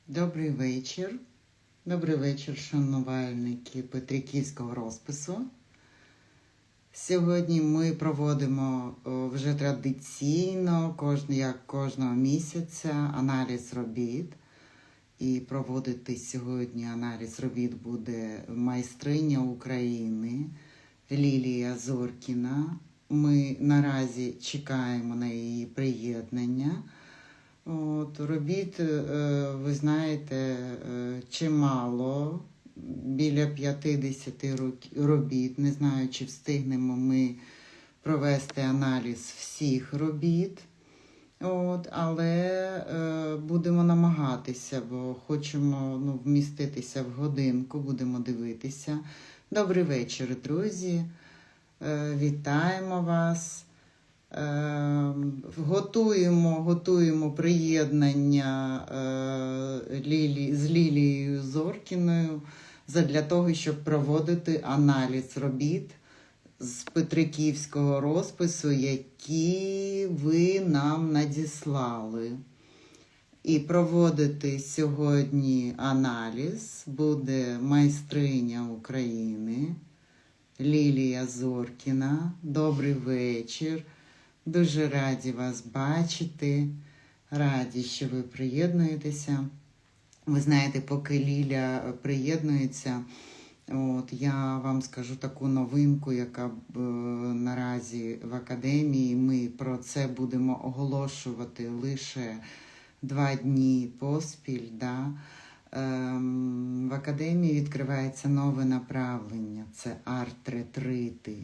Добрий вечір. Добрий вечір, шанувальники петриківського розпису. Сьогодні ми проводимо вже традиційно, як кожного місяця, аналіз робіт. І проводити сьогодні аналіз робіт буде майстриня України Лілія Зоркіна. Ми наразі чекаємо на її приєднання. Робіт, ви знаєте, чимало, біля 50 робіт. Не знаю, чи встигнемо ми провести аналіз всіх робіт. Але будемо намагатися, бо хочемо вміститися в годинку, будемо дивитися. Добрий вечір, друзі. Вітаємо вас. Готуємо приєднання з Лілією Зоркіною для того, щоб проводити аналіз робіт з петриківського розпису, які ви нам надіслали. І проводити сьогодні аналіз буде майстриня України Лілія Зоркіна. Добрий вечір. Дуже раді вас бачити, раді, що ви приєднуєтеся. Ви знаєте, поки Ліля приєднується, я вам скажу таку новинку, яка наразі в академії. Ми про це будемо оголошувати лише 2 дні поспіль. В академії відкривається нове направлення – це арт-ретрити.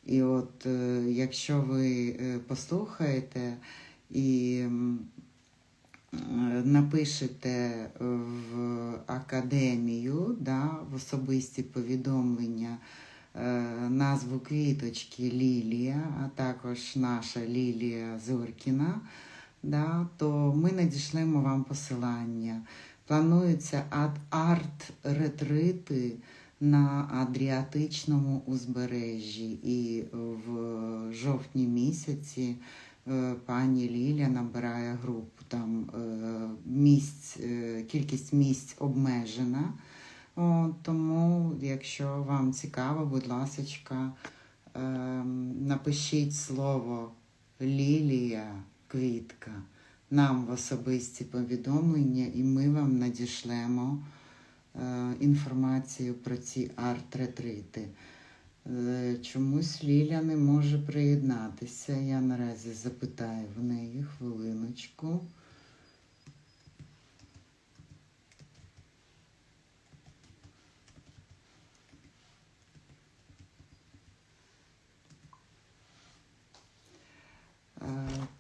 І якщо ви послухаєте і напишете в академію, в особисті повідомлення назву квіточки Лілія, а також наша Лілія Зоркіна, то ми надішлемо вам посилання. Плануються арт-ретрити на Адріатичному узбережжі. І в жовтні місяці пані Ліля набирає групу. Там кількість місць обмежена. Тому, якщо вам цікаво, будь ласочка, напишіть слово Лілія, квітка, нам в особисті повідомлення, і ми вам надішлемо інформацію про ці арт-ретрити. Чомусь Ліля не може приєднатися. Я наразі запитаю в неї, хвилиночку.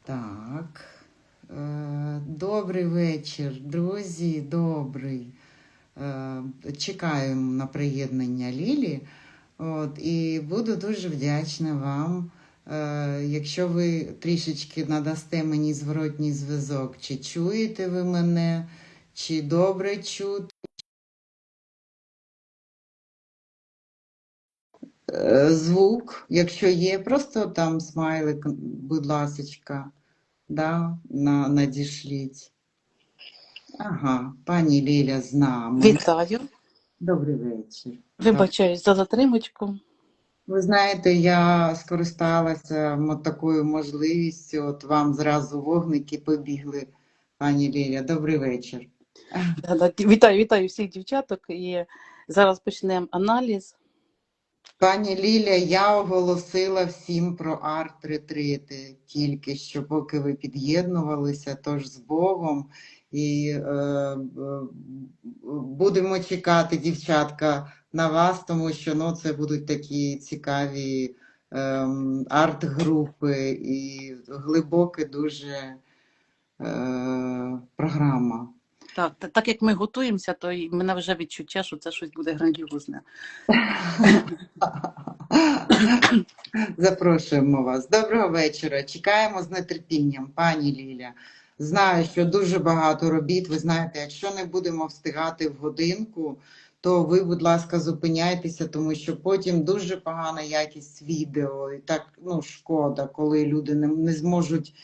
Так. Добрий вечір, друзі, добрий. Чекаємо на приєднання Лілі. І буду дуже вдячна вам, якщо ви трішечки надасте мені зворотній зв'язок, чи чуєте ви мене, чи добре чути. Звук, якщо є, просто там смайлик, будь ласочка, надішліть. Ага, пані Ліля з нами. Вітаю. Добрий вечір. Вибачаюсь за затримочку. Ви знаєте, я скористалася такою можливістю, вам зразу вогники побігли, пані Ліля. Добрий вечір. Вітаю всіх дівчаток, і зараз почнемо аналіз. Пані Ліля, я оголосила всім про арт-ретрити, тільки що, поки ви під'єднувалися, тож з Богом. І будемо чекати, дівчатка, на вас, тому що це будуть такі цікаві арт-групи і глибока дуже програма. Так як ми готуємося, то в мене вже відчуття, що це щось буде грандіозне. Запрошуємо вас. Доброго вечора. Чекаємо з нетерпінням, пані Ліля. Знаю, що дуже багато робіт. Ви знаєте, якщо не будемо встигати в годинку, то ви, будь ласка, зупиняйтеся, тому що потім дуже погана якість відео. І так, шкода, коли люди не зможуть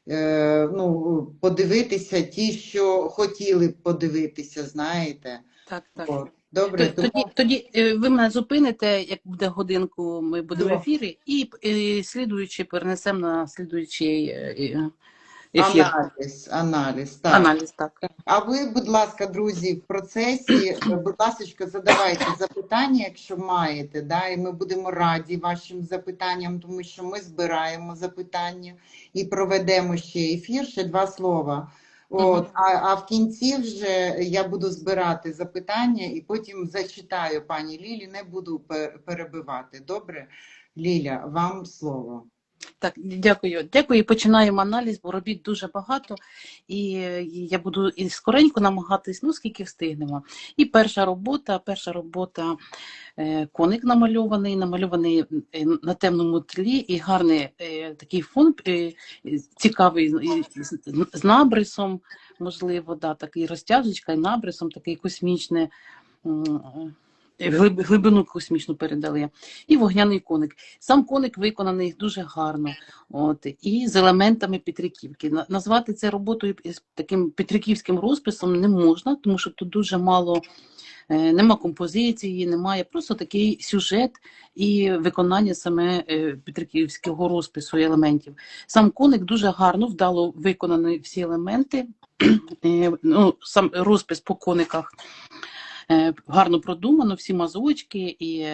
ну, подивитися ті, що хотіли б подивитися, знаєте. Так, так. От. Добре, Тоді ви мене зупините, як буде годинку, ми будемо в тому ефірі, і слідуючи перенесемо на слідуючий ефір. аналіз, так. Аналіз, так. А ви, будь ласка, друзі, в процесі, будь ласка, задавайте запитання, якщо маєте, да, і ми будемо раді вашим запитанням, тому що ми збираємо запитання і проведемо ще ефір, ще 2 слова. От, а в кінці вже я буду збирати запитання і потім зачитаю пані Лілі, не буду перебивати. Добре? Ліля, вам слово. Так, дякую. Дякую. І починаємо аналіз, бо робіт дуже багато. І я буду і скоренько намагатись, ну скільки встигнемо. І перша робота коник намальований на темному тлі, і гарний такий фон, цікавий, з набрисом, можливо, да, такий розтяжечка і набрисом, такий космічний. Глибину космічну передали. І вогняний коник. Сам коник виконаний дуже гарно. От, і з елементами Петриківки. Назвати це роботою з таким петриківським розписом не можна, тому що тут дуже мало, нема композиції, немає, просто такий сюжет і виконання саме петриківського розпису і елементів. Сам коник дуже гарно, вдало виконані всі елементи, ну, сам розпис по кониках. Гарно продумано, всі мазочки і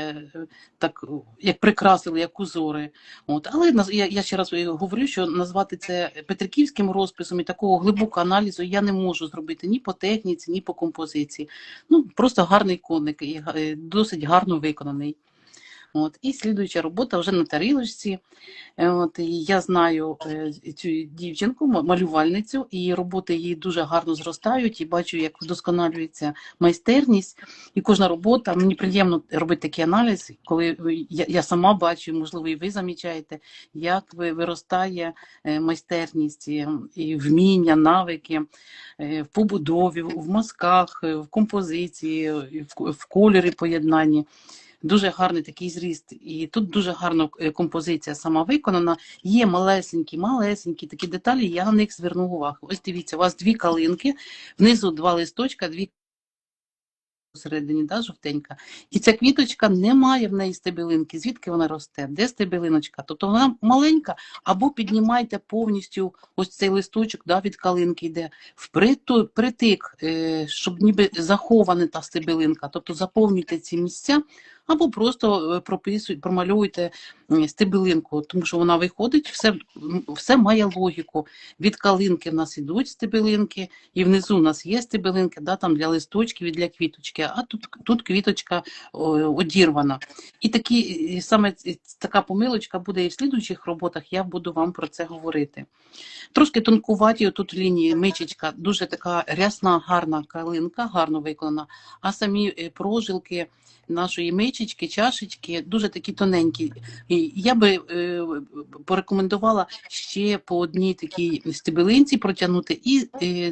так як прикрасили, як узори. От. Але я ще раз говорю, що назвати це петриківським розписом і такого глибокого аналізу я не можу зробити ні по техніці, ні по композиції. Ну, просто гарний коник і досить гарно виконаний. От. І слідуюча робота вже на тарілочці. От. І я знаю цю дівчинку, малювальницю, і роботи її дуже гарно зростають, і бачу, як вдосконалюється майстерність. І кожна робота, мені приємно робити такий аналіз, коли я сама бачу, можливо, і ви замічаєте, як виростає майстерність, і вміння, навики в побудові, в мазках, в композиції, в кольорі поєднанні. Дуже гарний такий зріст, і тут дуже гарна композиція сама виконана. Є малесенькі такі деталі, я на них зверну увагу. Ось дивіться, у вас 2 калинки, внизу 2 листочка, 2 посередині, да, жовтенька. І ця квіточка не має в неї стебелинки. Звідки вона росте? Де стебелиночка? Тобто вона маленька, або піднімайте повністю ось цей листочок, да, від калинки йде, притик, щоб ніби захована та стебелинка. Тобто заповнюйте ці місця, або просто промальовуйте стебелинку, тому що вона виходить, все має логіку. Від калинки в нас ідуть стебелинки, і внизу у нас є стебелинки, да, там для листочків і для квіточки, а тут квіточка одірвана. І саме така помилочка буде і в слідуючих роботах, я буду вам про це говорити. Трошки тонкуваті тут лінії, мичечка, дуже така рясна, гарна калинка, гарно виконана, а самі прожилки нашої мичечки, чашечки дуже такі тоненькі. І я би порекомендувала ще по одній такій стебелинці протягнути і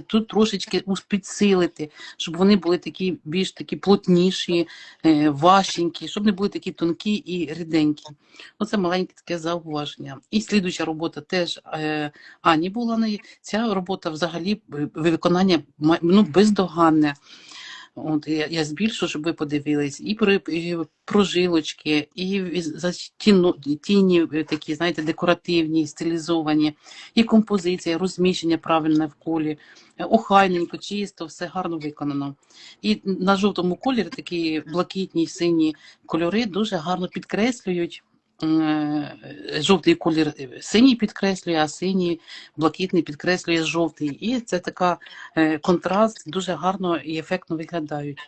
тут трошечки підсилити, щоб вони були такі більш такі плотніші, важченькі, щоб не були такі тонкі і ріденькі. Оце маленьке таке зауваження. І слідуюча робота теж Ані Буланої. Ця робота взагалі виконання бездоганне. От, я збільшу, щоб ви подивились, і прожилочки, і тіні такі, знаєте, декоративні, стилізовані, і композиція, розміщення правильне в колі, охайненько, чисто, все гарно виконано. І на жовтому кольорі такі блакитні, сині кольори дуже гарно підкреслюють. Жовтий колір синій підкреслює, а синій блакитний підкреслює жовтий. І це така контраст, дуже гарно і ефектно виглядають.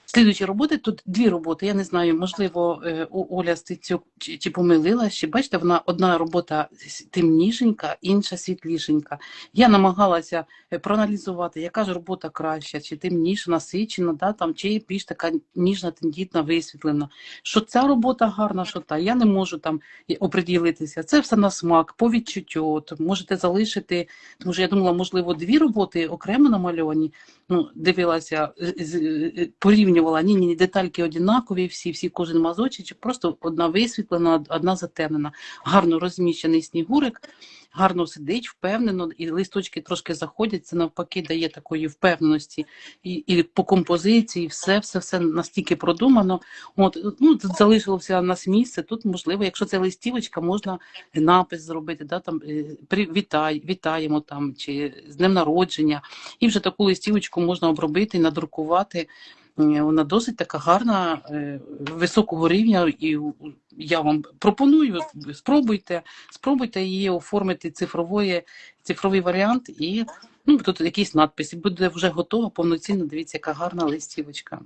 Слідуючі роботи, тут 2 роботи, я не знаю, можливо, Оля Стецюк чи помилилась, чи бачите, вона одна робота темнішенька, інша світлішенька. Я намагалася проаналізувати, яка ж робота краща, чи темніша, насичена, да, там, чи більш така ніжна, тендітна, висвітлена. Що ця робота гарна, що та, я не можу там оприділитися. Це все на смак, по відчуттю. От, можете залишити, тому що я думала, можливо, 2 роботи окремо намальовані, ну, дивилася, порівнювала порівнювала. Ні, детальки однакові, всі кожен мазочок, просто одна висвітлена, одна затемнена. Гарно розміщений снігурик, гарно сидить, впевнено, і листочки трошки заходять, це навпаки дає такої впевненості. І по композиції все настільки продумано. От, ну, тут залишилося у нас місце, тут можливо, якщо це листівочка, можна напис зробити, да, там, вітаємо там, чи з днем народження. І вже таку листівочку можна обробити і надрукувати. Вона досить така гарна, високого рівня, і я вам пропоную, спробуйте її оформити цифровий варіант, і ну, тут якийсь надпис, і буде вже готова, повноцінно, дивіться, яка гарна листівочка.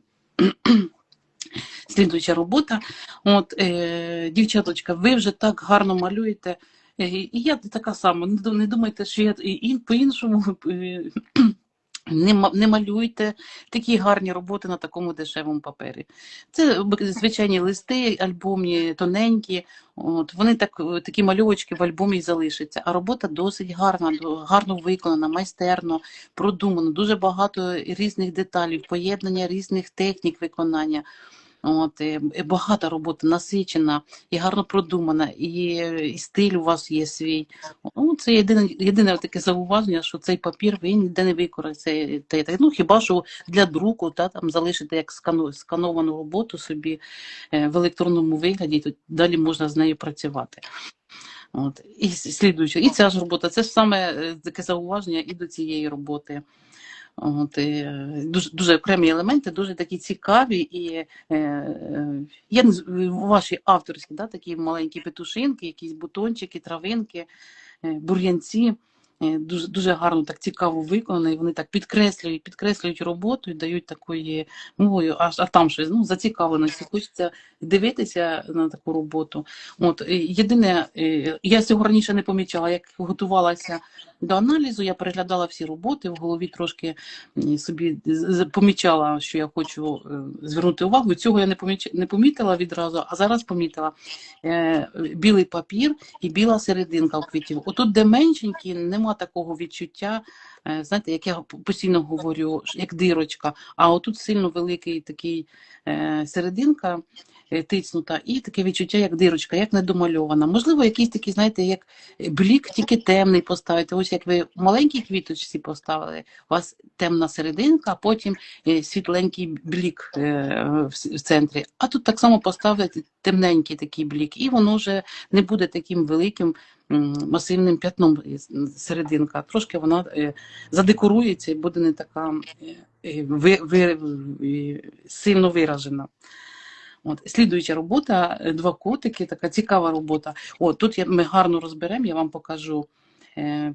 Слідуюча робота. От, дівчаточка, ви вже так гарно малюєте, і я така сама, не думайте, що я по-іншому не малюйте такі гарні роботи на такому дешевому папері. Це звичайні листи, альбомні, тоненькі. От, вони такі мальовочки в альбомі і залишаться. А робота досить гарна, гарно виконана, майстерно, продумано. Дуже багато різних деталей, поєднання різних технік виконання. От, і багата робота, насичена і гарно продумана, і стиль у вас є свій. Ну, це єдине таке зауваження, що цей папір ви ніде не використаєте. Ну, хіба що для друку, там залишите як скановану роботу собі в електронному вигляді, то далі можна з нею працювати. От. І слідуючи, і ця ж робота, це ж саме таке зауваження і до цієї роботи. От, дуже окремі елементи, дуже такі цікаві, і ваші авторські, да, такі маленькі петушинки, якісь бутончики, травинки, бур'янці, дуже гарно, так цікаво виконані, вони так підкреслюють роботу і дають такої, ну, а там щось, ну, зацікавленості, хочеться дивитися на таку роботу. От, єдине, я цього раніше не помічала, як готувалася до аналізу, я переглядала всі роботи, в голові трошки собі помічала, що я хочу звернути увагу. Цього я не помітила відразу, а зараз помітила. Білий папір і біла серединка у квітів. Отут, де меншенькі, нема такого відчуття, знаєте, як я постійно говорю, як дирочка, а отут сильно великий такий серединка, тицнута, і таке відчуття, як дирочка, як недомальована. Можливо, якийсь такий, знаєте, як блік, тільки темний поставити. Ось як ви маленькі квіточці поставили, у вас темна серединка, а потім світленький блік в центрі. А тут так само поставити темненький такий блік, і воно вже не буде таким великим масивним п'ятном серединка. Трошки вона задекорується і буде не така сильно виражена. От, слідуюча робота, два котики, така цікава робота. От, тут ми гарно розберемо, я вам покажу,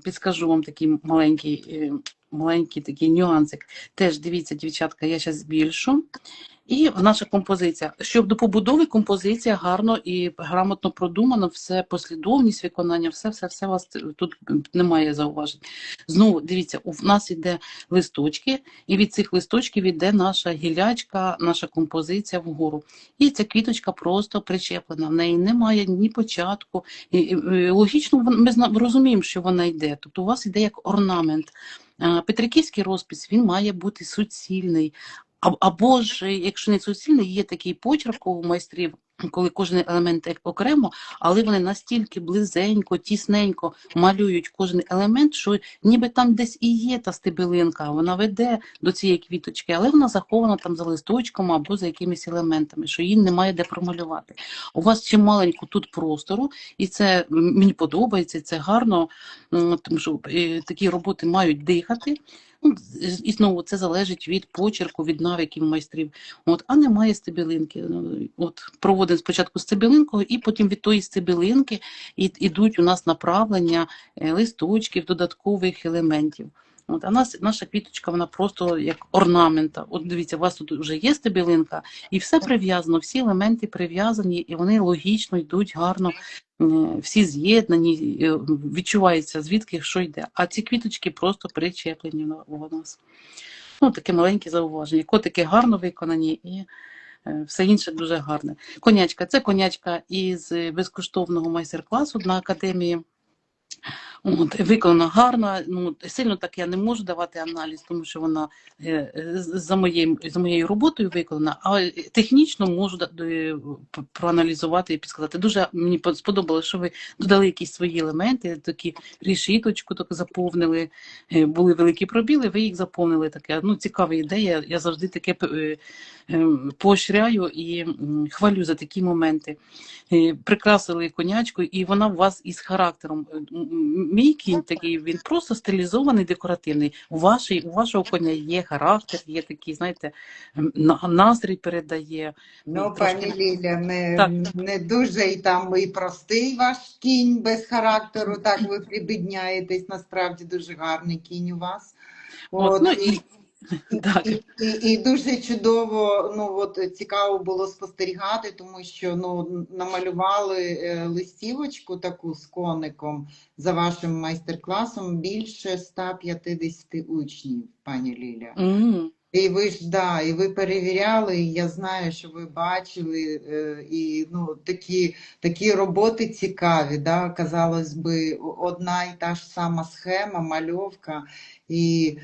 підскажу вам такий маленький такий нюансик. Теж дивіться, дівчатка, я зараз збільшу. І наша композиція. Щоб до побудови композиція гарно і грамотно продумана, все, послідовність виконання, все у вас тут немає зауважень. Знову, дивіться, у нас йде листочки, і від цих листочків йде наша гілячка, наша композиція вгору. І ця квіточка просто причеплена, в неї немає ні початку. І логічно, ми розуміємо, що вона йде. Тобто у вас йде як орнамент. Петриківський розпис, він має бути суцільний. Або ж, якщо не суцільний, є такий почерк у майстрів, коли кожен елемент окремо, але вони настільки близенько, тісненько малюють кожен елемент, що ніби там десь і є та стебелинка, вона веде до цієї квіточки, але вона захована там за листочком або за якимись елементами, що її немає де промалювати. У вас чим маленько тут простору, і це мені подобається, це гарно, тому що такі роботи мають дихати. І знову це залежить від почерку, від навиків майстрів. От, а немає стебелинки. От, проводимо спочатку стебелинкою, і потім від тої стебелинки йдуть у нас направлення листочків, додаткових елементів. От, а наша квіточка, вона просто як орнамента. От дивіться, у вас тут вже є стебелинка, і все прив'язано, всі елементи прив'язані, і вони логічно йдуть гарно, всі з'єднані, відчувається, звідки що йде. А ці квіточки просто причеплені у нас. Ну, таке маленьке зауваження. Котики гарно виконані і все інше дуже гарне. Конячка. Це конячка із безкоштовного майстер-класу на академії. От, виконано гарно. Ну, сильно так я не можу давати аналіз, тому що вона за моєю роботою виконана, а технічно можу проаналізувати і підсказати. Дуже мені сподобалося, що ви додали якісь свої елементи, такі рішіточку так заповнили, були великі пробіли, ви їх заповнили. Таке. Ну, цікава ідея, я завжди таке поощряю і хвалю за такі моменти. Прикрасили конячку, і вона у вас із характером. Мій кінь такий, він просто стилізований, декоративний. У вашого коня є характер, є такий, знаєте, настрій передає. Ну, Трошки пані Ліля, так. не дуже і там і простий ваш кінь без характеру, так ви прибідняєтесь, насправді дуже гарний кінь у вас. От, ну От, і так. і дуже чудово, ну от цікаво було спостерігати, тому що ну намалювали листівочку таку з коником за вашим майстер-класом більше 150 учнів, пані Ліля. І ви ж і ви перевіряли, і я знаю, що ви бачили, і ну такі роботи цікаві, да? Казалось би, одна і та ж сама схема, мальовка, і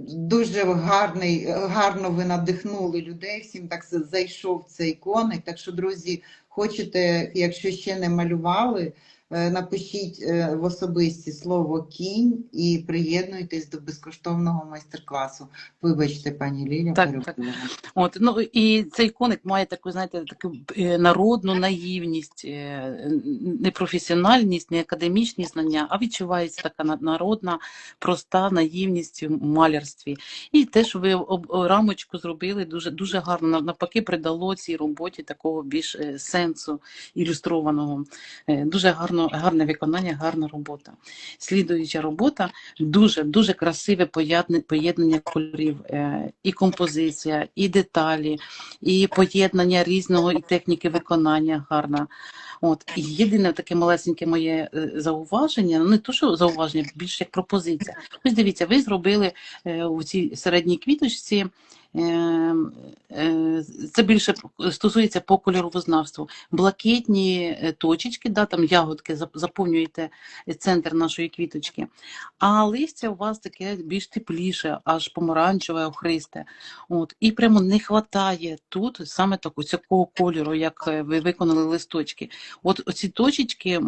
дуже гарно ви надихнули людей, всім так зайшов цей коник. Так що, друзі, хочете, якщо ще не малювали, напишіть в особисті слово кінь і приєднуйтесь до безкоштовного майстер-класу. Вибачте, пані Ліля, Так. От, ну, і цей коник має таку, знаєте, таку народну наївність, не професіональність, не академічні знання, а відчувається така народна, проста наївність в малярстві. І те, що ви рамочку зробили, дуже, дуже гарно, навпаки, придало цій роботі такого більш сенсу ілюстрованого. Дуже гарне виконання, гарна робота. Слідуюча робота, дуже, дуже красиве поєднання кольорів, і композиція, і деталі, і поєднання різного, і техніки виконання гарна. От. І єдине таке малесеньке моє зауваження, ну не то, що зауваження, більше як пропозиція. Ось дивіться, ви зробили у цій середній квіточці, це більше стосується по кольоровознавству. Блакитні точечки, да, там ягодки, заповнюєте центр нашої квіточки, а листя у вас таке більш тепліше, аж помаранчеве, охристе. От. І прямо не вистачає тут саме такого кольору, як ви виконали листочки. От оці точечки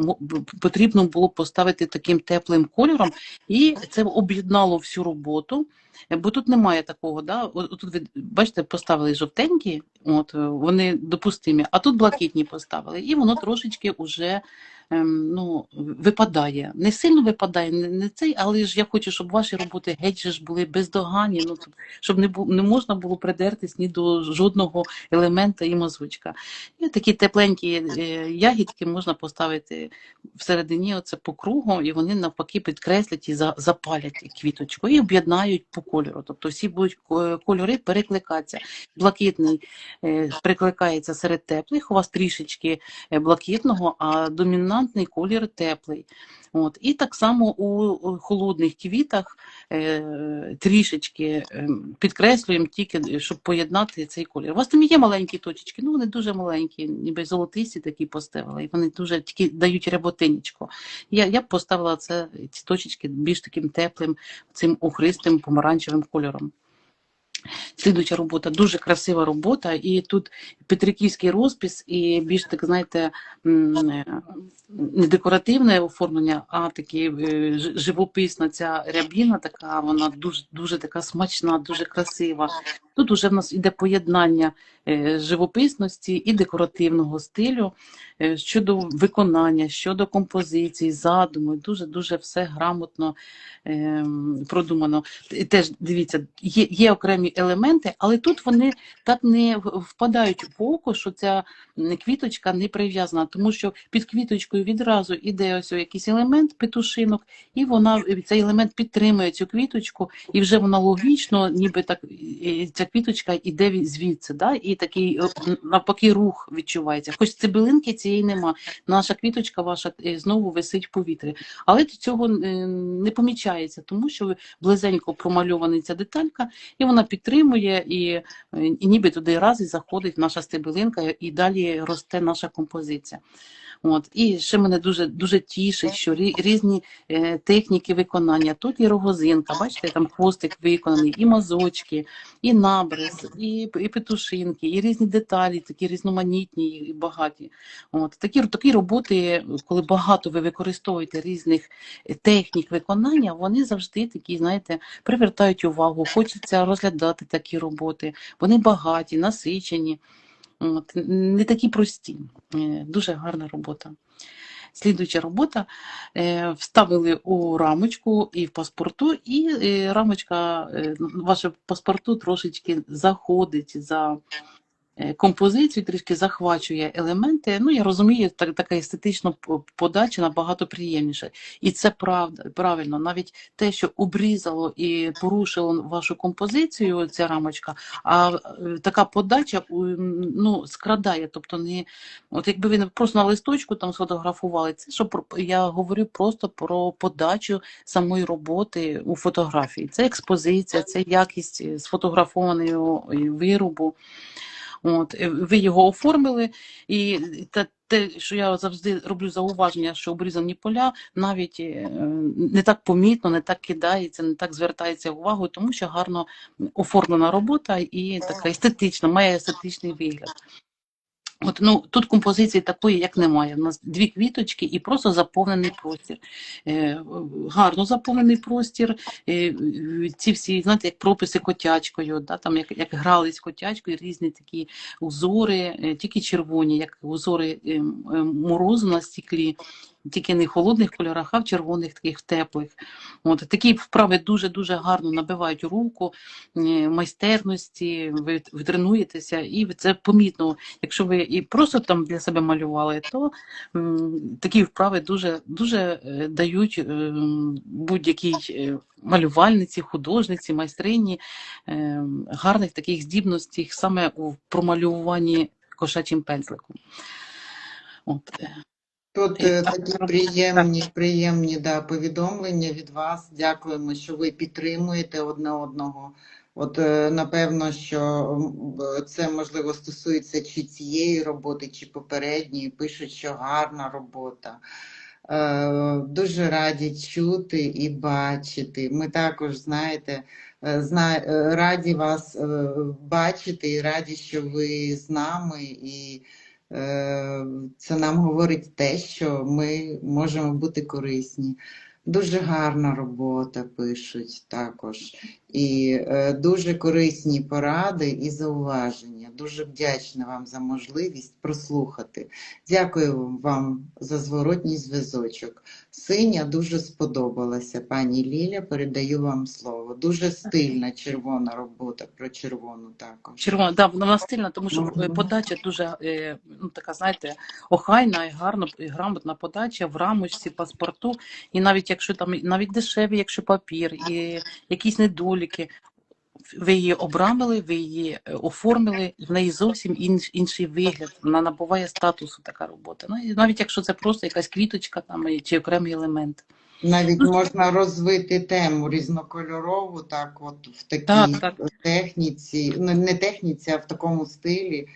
потрібно було поставити таким теплим кольором, і це об'єднало всю роботу. Бо тут немає такого, да? От тут ви бачите, поставили жовтенькі, от вони допустимі, а тут блакитні поставили, і воно трошечки уже ну, випадає. Не сильно випадає, не цей, але ж я хочу, щоб ваші роботи геть же ж були бездоганні, ну, щоб не можна було придертись ні до жодного елемента і мазочка. І такі тепленькі ягідки можна поставити всередині оце по кругу, і вони навпаки підкреслять і запалять квіточку, і об'єднають по кольору. Тобто всі будуть кольори перекликатися. Блакитний перекликається серед теплих, у вас трішечки блакитного, а домінантний колір теплий. От. І так само у холодних квітах трішечки підкреслюємо тільки, щоб поєднати цей колір. У вас там є маленькі точечки, ну вони дуже маленькі, ніби золотисті такі поставили, і вони дуже тільки дають ряботинечко. Я б поставила ці точечки більш таким теплим, цим охристим помаранчевим кольором. Слідуюча робота, дуже красива робота, і тут петриківський розпис, і більш так, знаєте, не декоративне оформлення, а такі живописна ця рябіна, така, вона дуже, дуже така смачна, дуже красива. Тут вже в нас іде поєднання живописності і декоративного стилю щодо виконання, щодо композиції, задуму. Дуже-дуже все грамотно продумано. Теж, дивіться, є окремі елементи, але тут вони так не впадають в око, що ця квіточка не прив'язана, тому що під квіточкою відразу іде ось якийсь елемент, петушинок, і цей елемент підтримує цю квіточку, і вже вона логічно, ніби так ця квіточка іде звідси, да? І такий навпаки рух відчувається. Хоч цибулинки цієї нема, наша квіточка ваша знову висить в повітрі. Але цього не помічається, тому що близенько промальована ця деталька, і вона підтримує, і ніби туди раз і заходить наша стебелинка, і далі росте наша композиція. От. І ще мене дуже, дуже тішить, що різні техніки виконання. Тут і рогозинка, бачите, там хвостик виконаний, і мазочки, і набрис, і петушинки, і різні деталі, такі різноманітні і багаті. От. Такі роботи, коли багато ви використовуєте різних технік виконання, вони завжди такі, знаєте, привертають увагу, хочеться розглядати такі роботи. Вони багаті, насичені, от, не такі прості. Дуже гарна робота. Слідуюча робота. Вставили у рамочку і в паспорту, і рамочка, ваше паспорту трошечки заходить за композицію, трішки захвачує елементи. Ну, я розумію, така естетична подача набагато приємніша. І це правильно. Навіть те, що обрізало і порушило вашу композицію, ця рамочка, а така подача, ну, скрадає. Тобто, не, от якби ви просто на листочку там сфотографували, це що я говорю просто про подачу самої роботи у фотографії. Це експозиція, це якість сфотографованого виробу. От, ви його оформили, і те, що я завжди роблю зауваження, що обрізані поля навіть не так помітно, не так кидається, не так звертається увагу, тому що гарно оформлена робота і така естетична, має естетичний вигляд. От, ну, тут композиції такої, як немає. У нас 2 квіточки і просто заповнений простір. Гарно заповнений простір. Ці всі, знаєте, як прописи котячкою, да, там як грались котячкою, різні такі узори, тільки червоні, як узори морозу на стеклі. Тільки не в холодних кольорах, а в червоних, таких теплих. От, такі вправи дуже-дуже гарно набивають руку, майстерності, ви тренуєтеся, і це помітно. Якщо ви і просто там для себе малювали, то такі вправи дуже дають будь-якій малювальниці, художниці, майстрині гарних таких здібностей саме у промалюванні кошачим пензликом. От. Тут такі приємні да, повідомлення від вас. Дякуємо, що ви підтримуєте одне одного. От, напевно, що це, можливо, стосується чи цієї роботи, чи попередньої. Пишуть, що гарна робота. Дуже раді чути і бачити. Ми також, знаєте, раді вас бачити і раді, що ви з нами. І це нам говорить те, що ми можемо бути корисні. Дуже гарна робота пишуть також. І дуже корисні поради і зауваження. Дуже вдячна вам за можливість прослухати. Дякую вам за зворотній зв'язочок. Синя дуже сподобалася, пані Ліля, передаю вам слово. Дуже стильна червона робота, про червону також. Червона, да, вона стильна, тому що подача дуже, ну, така, знаєте, охайна і гарна, і грамотна подача в рамочці, паспорту. І навіть якщо там, навіть дешевий, якщо папір, і якісь недоліки, ви її обрамили, ви її оформили, в неї зовсім інший вигляд, вона набуває статусу, така робота. Ну, і навіть якщо це просто якась квіточка там, чи окремий елемент. Навіть можна розвити тему різнокольорову, так от в такій техніці, не техніці, а в такому стилі.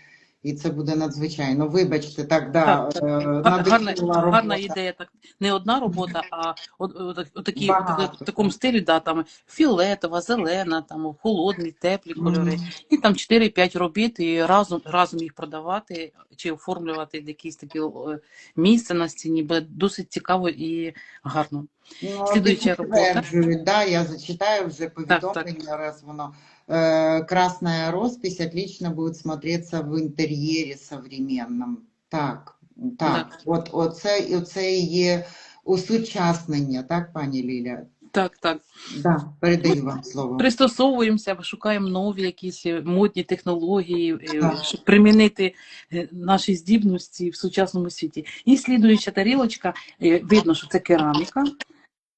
І це буде надзвичайно. Вибачте, так, да, гарна ідея. Так, не одна робота, а в такому стилі, да, там фіолетова, зелена, там холодні, теплі кольори. І там 4-5 робіт, і разом їх продавати чи оформлювати якісь такі місце на стіні. Буде досить цікаво і гарно. Ну, слідуюча робота. Да, я зачитаю вже повідомлення, раз воно. Красная роспись отлично будет смотреться в интерьере современном. Так. От оце і є усучаснення, так, пані Ліля? Так. Да, передаю вам слово. Пристосовуємося, шукаємо нові якісь модні технології, щоб примінити наші здібності в сучасному світі. І слідуюча тарілочка, видно, що це кераміка.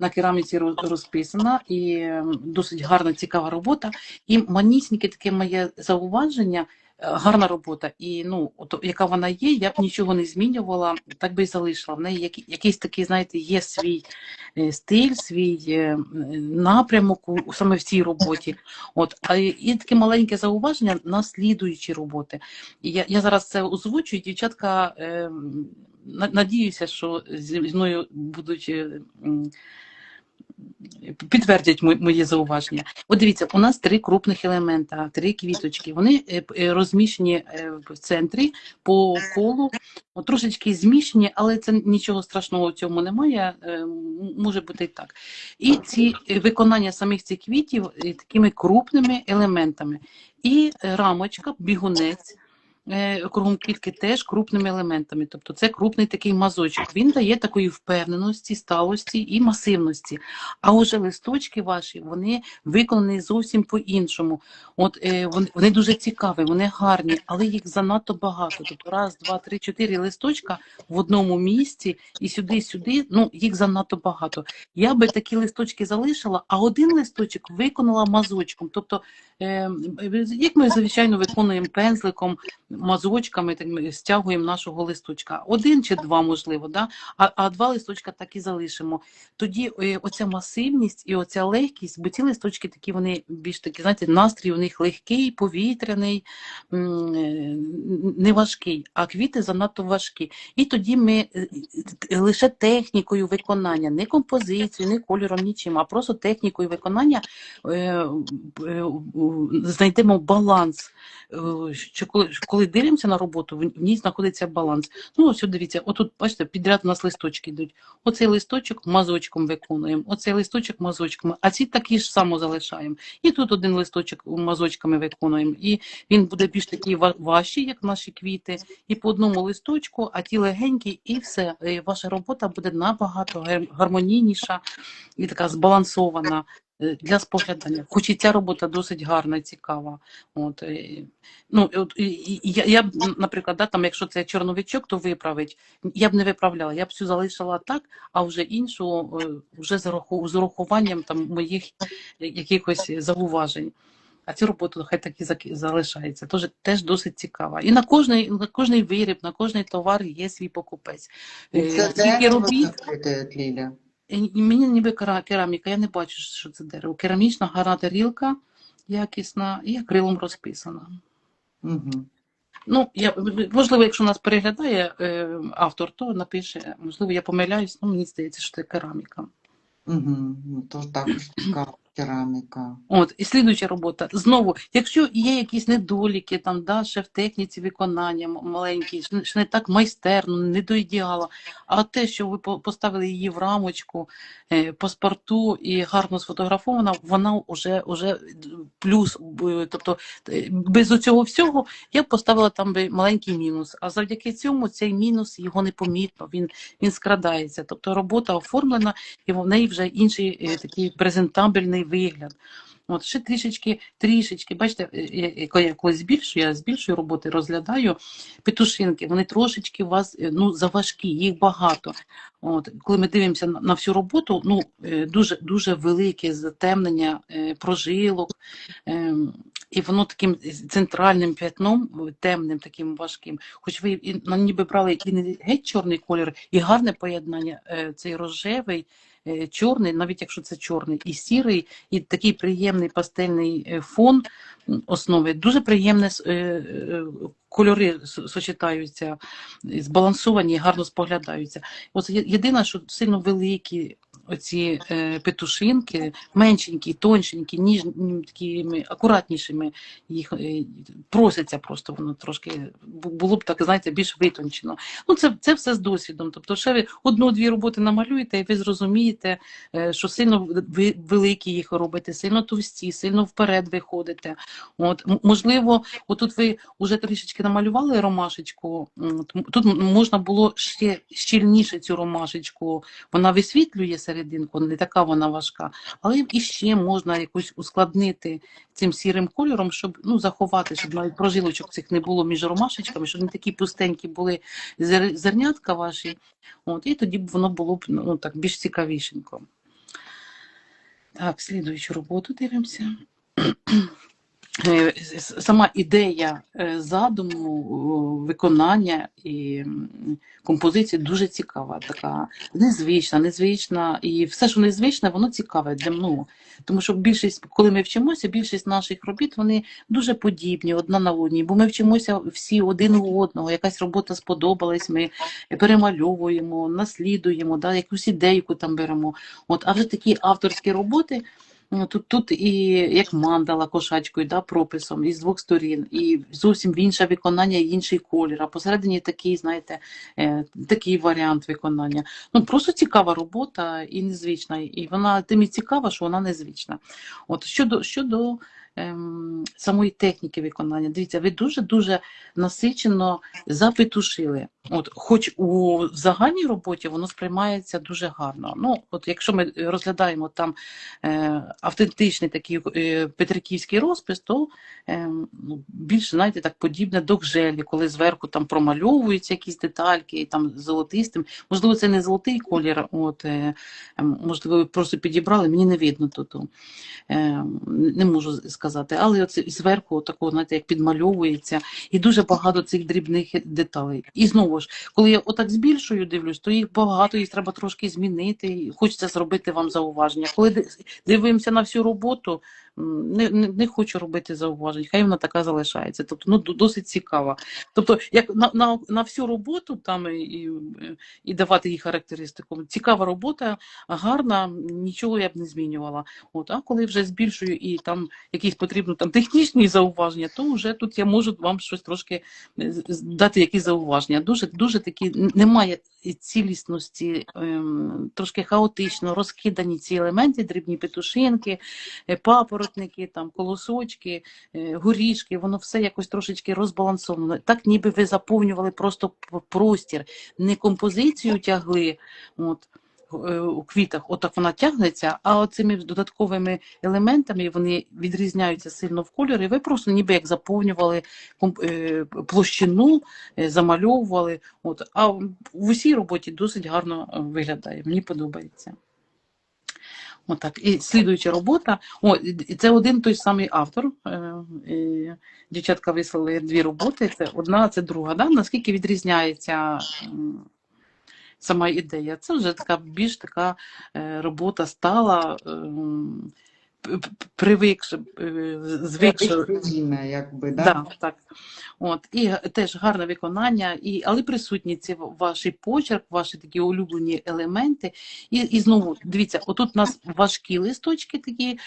На кераміці розписана і досить гарна, цікава робота. І манісіньке таке моє зауваження, гарна робота. І ну, от, яка вона є, я б нічого не змінювала, так би і залишила. В неї якийсь такий, знаєте, є свій стиль, свій напрямок саме в цій роботі. От, і таке маленьке зауваження на слідуючі роботи. І я зараз це озвучую, дівчатка, надіюся, що зі мною будуть підтвердять мої зауваження. От дивіться, у нас 3 крупних елемента, 3 квіточки. Вони розміщені в центрі по колу, трошечки зміщені, але це нічого страшного в цьому немає, може бути і так. І ці виконання самих цих квітів такими крупними елементами. І рамочка, бігунець, кругом квітки теж крупними елементами. Тобто це крупний такий мазочок. Він дає такої впевненості, сталості і масивності. А уже листочки ваші, вони виконані зовсім по-іншому. От вони дуже цікаві, вони гарні, але їх занадто багато. Тобто 1, 2, 3, 4 листочка в одному місці і сюди, ну їх занадто багато. Я би такі листочки залишила, а один листочок виконала мазочком. Тобто, як ми, звичайно, виконуємо пензликом, мазочками, так ми стягуємо нашого листочка. 1 чи 2, можливо, да? А 2 листочка так і залишимо. Тоді оця масивність і оця легкість, бо ці листочки такі, вони більш такі, знаєте, настрій у них легкий, повітряний, не важкий, а квіти занадто важкі. І тоді ми лише технікою виконання, не композицією, не кольором, нічим, а просто технікою виконання знайдемо баланс, що коли дивимося на роботу, в ній знаходиться баланс. Ну, ось дивіться, отут, бачите, підряд у нас листочки йдуть. Оцей листочок мазочком виконуємо, оцей листочок мазочками, а ці такі ж само залишаємо. І тут один листочок мазочками виконуємо. І він буде більш такий важчий, як наші квіти, і по одному листочку, а ті легенькі, і все. Ваша робота буде набагато гармонійніша і така збалансована для споглядання. Хоч і ця робота досить гарна і цікава. От, ну, я б, наприклад, да, там, якщо це чорновичок, то виправить. Я б не виправляла, я б всю залишила так, а вже іншу вже з урахуванням там, моїх якихось зауважень. А цю роботу хай так і залишається. Теж досить цікава. І на кожний виріб, на кожний товар є свій покупець. І це Скільки дерево робіт, закрите, Ліля. мені ніби кераміка, я не бачу, що це дерево. Керамічна гарна тарілка, якісна і акрилом розписана. Угу. Ну, можливо, якщо нас переглядає автор, то напише, можливо, я помиляюсь, ну, мені здається, що це кераміка. Угу. Ну, то також цікава кераміка. От, і слідуюча робота. Знову, якщо є якісь недоліки, там, да, ще в техніці виконання маленькі, що не так майстерно, не до ідеала, а те, що ви поставили її в рамочку, паспорту і гарно сфотографована, вона вже плюс. Тобто без цього всього я б поставила там би маленький мінус, а завдяки цьому цей мінус, його непомітно, він скрадається. Тобто робота оформлена, і в неї вже інший такий презентабельний вигляд. От ще трішечки, бачите, коли я збільшую роботи, розглядаю петушинки, вони трошечки у вас заважкі, їх багато. От, коли ми дивимося на всю роботу, дуже велике затемнення прожилок, і воно таким центральним п'ятном, темним, таким важким, хоч ви ніби брали і не геть чорний колір, і гарне поєднання, цей рожевий, чорний, навіть якщо це чорний, і сірий, і такий приємний пастельний фон основи, дуже приємне кольори сочетаються, збалансовані, гарно споглядаються. Ось єдине, що сильно великі оці петушинки, меншенькі, тоншенькі, такими акуратнішими, їх проситься просто, воно трошки було б так, знаєте, більш витончено. Ну, це все з досвідом. Тобто, ще ви 1-2 роботи намалюєте, і ви зрозумієте, що сильно великі їх робите, сильно товсті, сильно вперед виходите. От, можливо, отут ви вже трішечки намалювали ромашечку, тут можна було ще щільніше цю ромашечку, вона висвітлює серединку, не така вона важка, але іще можна якось ускладнити цим сірим кольором, щоб заховати, щоб навіть прожилочок цих не було між ромашечками, щоб не такі пустенькі були зернятка ваші, от, і тоді б воно було б так більш цікавішенько. Так, слідуючу роботу дивимося. сама ідея задуму, виконання і композиції дуже цікава, така незвична. І все, що незвичне, воно цікаве для мною. Тому що більшість, коли ми вчимося, більшість наших робіт, вони дуже подібні одна на одній, бо ми вчимося всі один у одного, якась робота сподобалась, ми перемальовуємо, наслідуємо, да, якусь ідейку там беремо. От, а вже такі авторські роботи, ну, тут і як мандала кошачкою, да, прописом, і з двох сторін, і зовсім інше виконання, і інший колір, а посередині такий, знаєте, такий варіант виконання. Ну, просто цікава робота і незвична, і вона тим і цікава, що вона незвична. От, щодо самої техніки виконання, дивіться, ви дуже-дуже насичено запетушили. От, хоч у загальній роботі воно сприймається дуже гарно. Ну, от якщо ми розглядаємо там автентичний такий петриківський розпис, то ну, більше, знаєте, так подібне до гжелі, коли зверху там промальовуються якісь детальки, і там золотистим. Можливо, це не золотий колір, от, можливо, ви просто підібрали, мені не видно тут. Не можу сказати, але оце зверху такого, знаєте, як підмальовується, і дуже багато цих дрібних деталей. І знову ж, коли я отак збільшую, дивлюсь, то їх багато, їх треба трошки змінити, і хочеться зробити вам зауваження. Коли дивимося на всю роботу, не хочу робити зауважень, хай вона така залишається. Тобто, ну, досить цікава. Тобто, як на всю роботу там і давати їй характеристику. Цікава робота, гарна, нічого я б не змінювала. От, а коли вже збільшую і там якісь потрібні там технічні зауваження, то вже тут я можу вам щось трошки дати якісь зауваження. Дуже такі, немає цілісності, трошки хаотично розкидані ці елементи, дрібні петушинки, папоротники, там, колосочки, горішки, воно все якось трошечки розбалансовано. Так ніби ви заповнювали просто простір, не композицію тягли, от, у квітах, отак вона тягнеться, а оцими додатковими елементами вони відрізняються сильно в кольорі, ви просто ніби як заповнювали площину, замальовували. От. А в усій роботі досить гарно виглядає, мені подобається. Отак. І слідуюча робота, це один той самий автор. Дівчатка вислали дві роботи, це одна, це друга. Да? Наскільки відрізняється сама ідея? Це вже така більш така робота стала, привикши, звикши. Якби, да? Да, так. От. І теж гарне виконання, але присутні ці ваш почерк, ваші такі улюблені елементи. І знову, дивіться, отут у нас важкі листочки такі,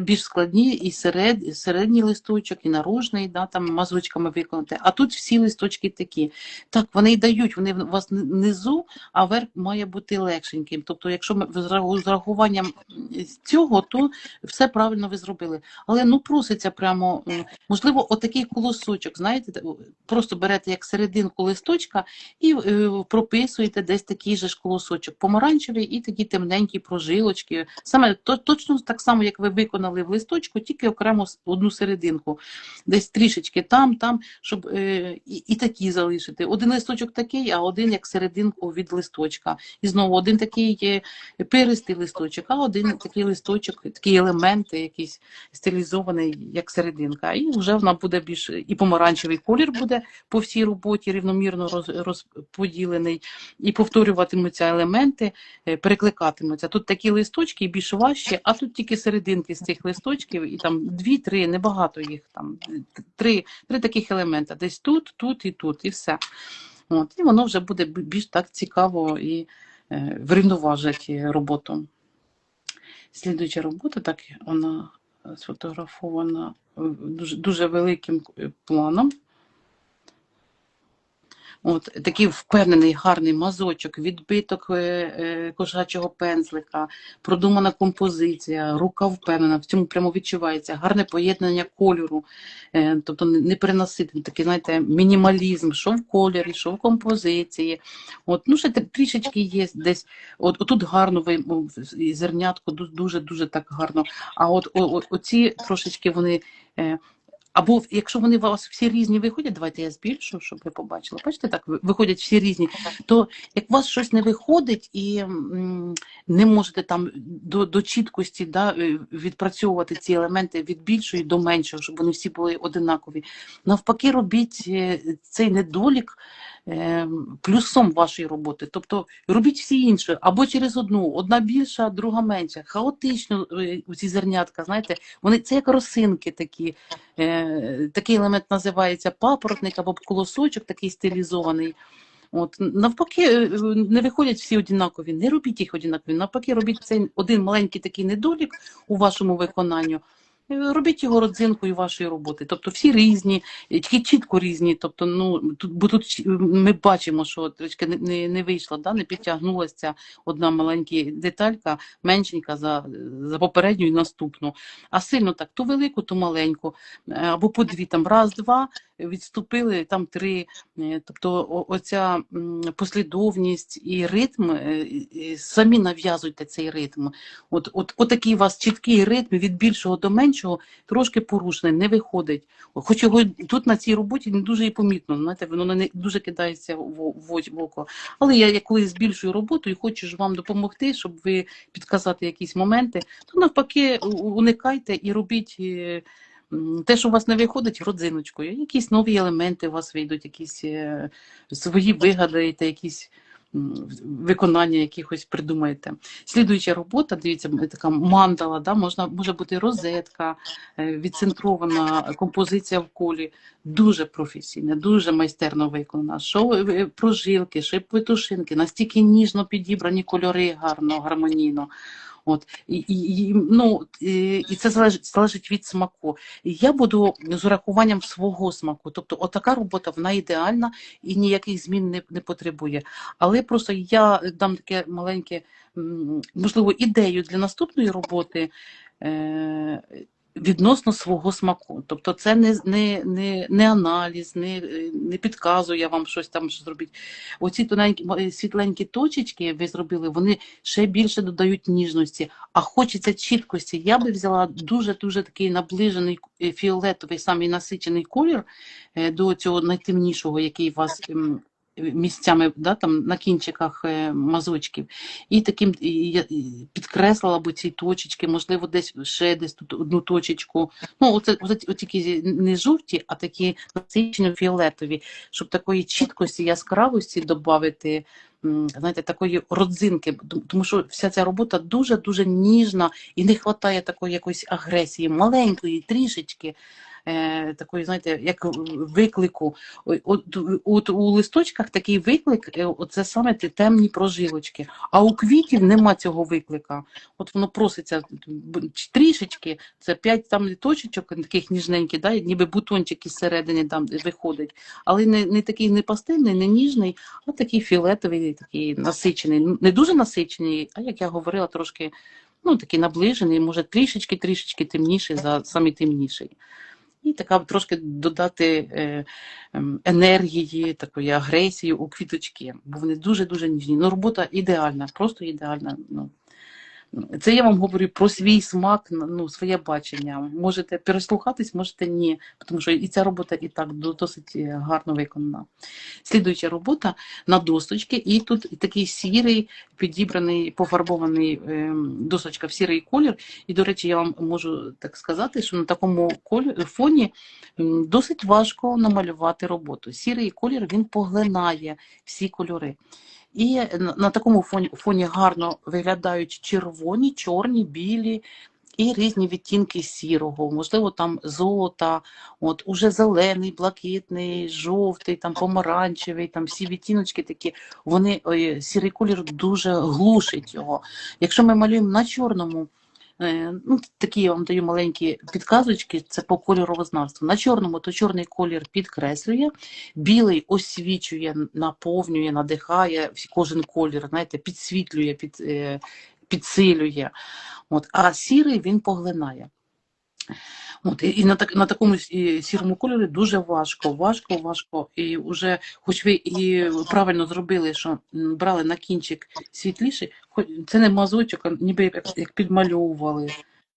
більш складні, і середній листочок, і наружний, да, там мазочками виконати. А тут всі листочки такі. Так, вони й дають, вони у вас внизу, а верх має бути легшеньким. Тобто, якщо ми з рахуванням цього, то все правильно ви зробили. Але ну проситься прямо, можливо, отакий колосочок, знаєте, просто берете як серединку листочка і прописуєте десь такий же ж колосочок, помаранчевий і такі темненькі прожилочки. Саме точно так само, як ви виконали в листочку, тільки окремо одну серединку. Десь трішечки там, щоб і такі залишити. Один листочок такий, а один як серединку від листочка. І знову один такий перистий листочок, а один такий листочок, такий елемент, якийсь стилізований, як серединка. І вже вона буде більш, і помаранчевий колір буде по всій роботі рівномірно розподілений, і повторюватимуться елементи, перекликатимуться. Тут такі листочки більш важчі, а тут тільки серединки з цих листочків, і там 2-3, небагато їх, там 3 таких елемента. Десь тут, і все. От, і воно вже буде більш так цікаво і врівноважить роботу. Слідуюча робота, так вона сфотографована дуже великим планом. От, такий впевнений, гарний мазочок, відбиток кошачого пензлика, продумана композиція, рука впевнена, в цьому прямо відчувається, гарне поєднання кольору, тобто не переносити, такий, знаєте, мінімалізм, що в кольорі, що в композиції. От, ну, ще трішечки є десь, отут гарно, зернятко, дуже-дуже так гарно, а оці трошечки вони або якщо вони у вас всі різні виходять, давайте я збільшу, щоб ви побачили. Бачите, так виходять всі різні, то як у вас щось не виходить і не можете там до чіткості, да, відпрацьовувати ці елементи від більшої до меншого, щоб вони всі були одинакові. Навпаки, робіть цей недолік плюсом вашої роботи. Тобто робіть всі інші, або через одна більша, друга менша. Хаотично ці зернятка, знаєте, вони це як росинки такі. Такий елемент називається папоротник або колосочок, такий стилізований. От навпаки, не виходять всі однакові, не робіть їх однакові. Навпаки, робіть цей один маленький такий недолік у вашому виконанні. Робіть його родзинкою вашої роботи. Тобто всі різні, тільки чітко різні. Тобто, бо тут ми бачимо, що трішки не вийшла, да? Не підтягнулася одна маленька деталька, меншенька за попередню і наступну. А сильно так, то велику, то маленьку. Або по дві, там раз-два, відступили, там три. Тобто оця послідовність і ритм, самі нав'язуйте цей ритм. От такий у вас чіткий ритм від більшого до меншого, трошки порушений, не виходить. Хоч його тут на цій роботі не дуже і помітно, знаєте, воно не дуже кидається в око. Але я коли збільшую роботу і хочу ж вам допомогти, щоб ви підказати якісь моменти, то навпаки уникайте і робіть те, що у вас не виходить, родзиночкою. Якісь нові елементи у вас вийдуть, якісь свої вигадаєте, якісь виконання якихось придумаєте. Слідуюча робота, дивіться, така мандала, да, може бути розетка, відцентрована композиція в колі, дуже професійна, дуже майстерно виконана. Що прожилки, що петушинки, настільки ніжно підібрані кольори, гарно, гармонійно. І це залежить від смаку. Я буду з урахуванням свого смаку. Тобто отака робота, вона ідеальна і ніяких змін не потребує. Але просто я дам таке маленьке, можливо, ідею для наступної роботи відносно свого смаку. Тобто це не аналіз, не підказує вам щось там зробити. Оці тоненькі світленькі точечки ви зробили, вони ще більше додають ніжності, а хочеться чіткості. Я би взяла дуже-дуже такий наближений фіолетовий, самий насичений колір до цього найтемнішого, який у вас місцями, да, там на кінчиках мазочків, і таким підкреслила б ці точечки, можливо, десь тут одну точечку. Оце тільки не жовті, а такі насичено фіолетові, щоб такої чіткості, яскравості додати, знаєте, такої родзинки, тому що вся ця робота дуже-дуже ніжна і не вистачає такої якоїсь агресії, маленької, трішечки, такої, знаєте, як виклику. От у листочках такий виклик, це саме ті темні прожилочки. А у квітів нема цього виклика. От воно проситься трішечки, це 5 там точечок, таких ніжненьких, да, ніби бутончик із середини там виходить. Але не такий не пастельний, не ніжний, а такий фіолетовий, такий насичений. Не дуже насичений, а як я говорила, трошки такий наближений, може трішечки темніший за самий темніший. І така трошки додати енергії, такої агресії у квіточки, бо вони дуже-дуже ніжні. Робота ідеальна, просто ідеальна. Це я вам говорю про свій смак, своє бачення. Можете переслухатись, можете ні, тому що і ця робота і так досить гарно виконана. Слідуюча робота на досточки, і тут такий сірий, підібраний, пофарбований досочка в сірий колір. І, до речі, я вам можу так сказати, що на такому фоні досить важко намалювати роботу. Сірий колір, він поглинає всі кольори. І на такому фоні гарно виглядають червоні, чорні, білі і різні відтінки сірого. Можливо, там золота, уже зелений, блакитний, жовтий, там помаранчевий, там всі відтіночки такі. Сірий колір дуже глушить його. Якщо ми малюємо на чорному, такі я вам даю маленькі підказочки, це по кольорознавству. На чорному то чорний колір підкреслює, білий освічує, наповнює, надихає кожен колір, знаєте, підсвітлює, підсилює. А сірий він поглинає. І на такому сірому кольорі дуже важко. І вже, хоч ви і правильно зробили, що брали на кінчик світліший, це не мазочок, а ніби як підмальовували.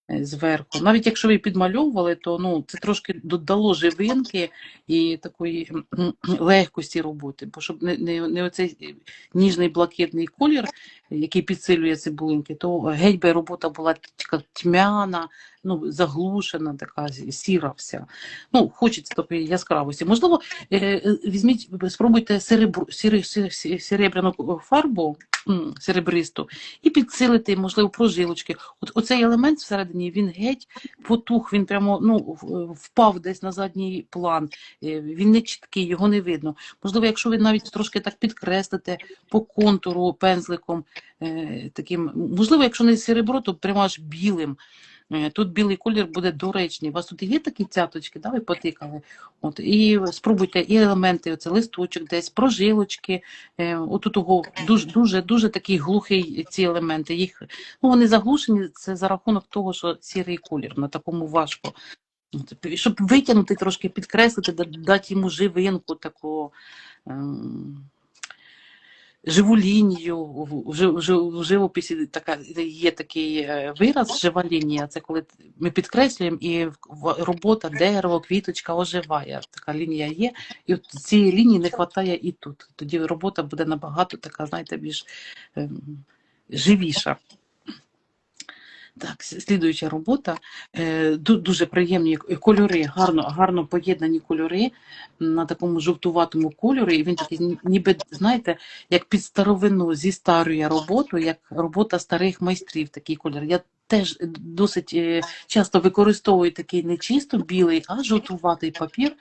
зверху. Навіть якщо ви підмальовували, то ну, це трошки додало живинки і такої легкості роботи, бо щоб не оцей ніжний блакитний колір, який підсилює цибулинки, то геть би робота була така тьмяна, ну, заглушена, така сіра вся. Ну, хочеться такої яскравості. Можливо, візьміть, спробуйте серебряну фарбу, серебристу, і підсилити, можливо, прожилочки. Оцей елемент всередині, він геть потух, він прямо ну, впав десь на задній план, він не чіткий, його не видно. Можливо, якщо ви навіть трошки так підкреслите по контуру пензликом, таким, можливо, якщо не серебро, то прямо аж білим. Тут білий колір буде доречний. У вас тут є такі цяточки, да, ви потикали. От, і спробуйте і елементи, оце листочок десь, прожилочки. Отут дуже такий глухий ці елементи. Їх, ну, вони заглушені, це за рахунок того, що сірий колір, на такому важко. От, щоб витягнути трошки, підкреслити, дати йому живинку таку. Живу лінію, в живописі є такий вираз жива лінія, це коли ми підкреслюємо і робота, дерево, квіточка оживає, така лінія є, і от цієї лінії не вистачає і тут. Тоді робота буде набагато така, знаєте, більш живіша. Так, слідуюча робота. Дуже приємні кольори, гарно поєднані кольори на такому жовтуватому кольорі. І він такий, ніби, знаєте, як під старовину зістарює роботу, як робота старих майстрів, такий кольор. Я теж досить часто використовую такий не чисто білий, а жовтуватий папір.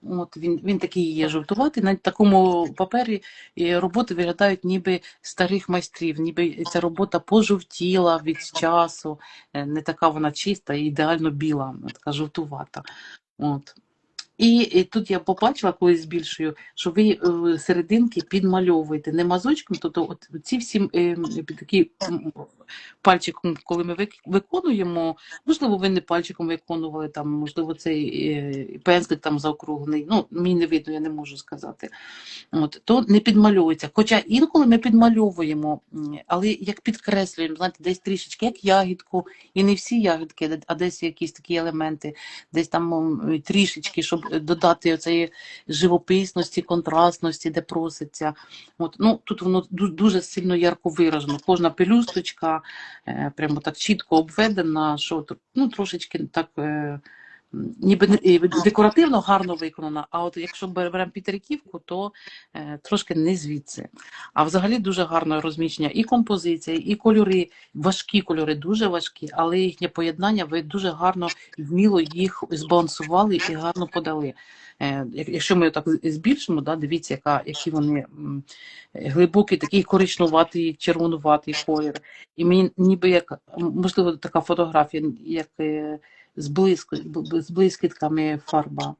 От він такий є жовтуватий. На такому папері роботи виглядають ніби старих майстрів, ніби ця робота пожовтіла від часу, не така вона чиста і ідеально біла, така жовтувата. От. І тут я побачила, коли збільшую, що ви серединки підмальовуєте не мазочком, тобто от ці всі такі пальчиком, коли ми виконуємо, можливо, ви не пальчиком виконували, там, можливо, цей пензлик там заокруглений, ну, мені не видно, я не можу сказати. От, то не підмальовується. Хоча інколи ми підмальовуємо, але як підкреслюємо, знаєте, десь трішечки, як ягідку, і не всі ягідки, а десь якісь такі елементи, десь там трішечки, щоб додати оцеї живописності, контрастності, де проситься. От, ну, тут воно дуже сильно ярко виражено. Кожна пелюсточка прямо так чітко обведена, що ну, трошечки так ніби декоративно гарно виконана, а от якщо беремо Петриківку, то трошки не звідси. А взагалі дуже гарне розміщення і композиція, і кольори, важкі кольори, дуже важкі, але їхнє поєднання, ви дуже гарно, вміло їх збалансували і гарно подали. Якщо ми так збільшимо, да, дивіться, які вони глибокий, такий коричнуватий, червонуватий колір. І мені ніби як, можливо, така фотографія, як з блискітками фарба.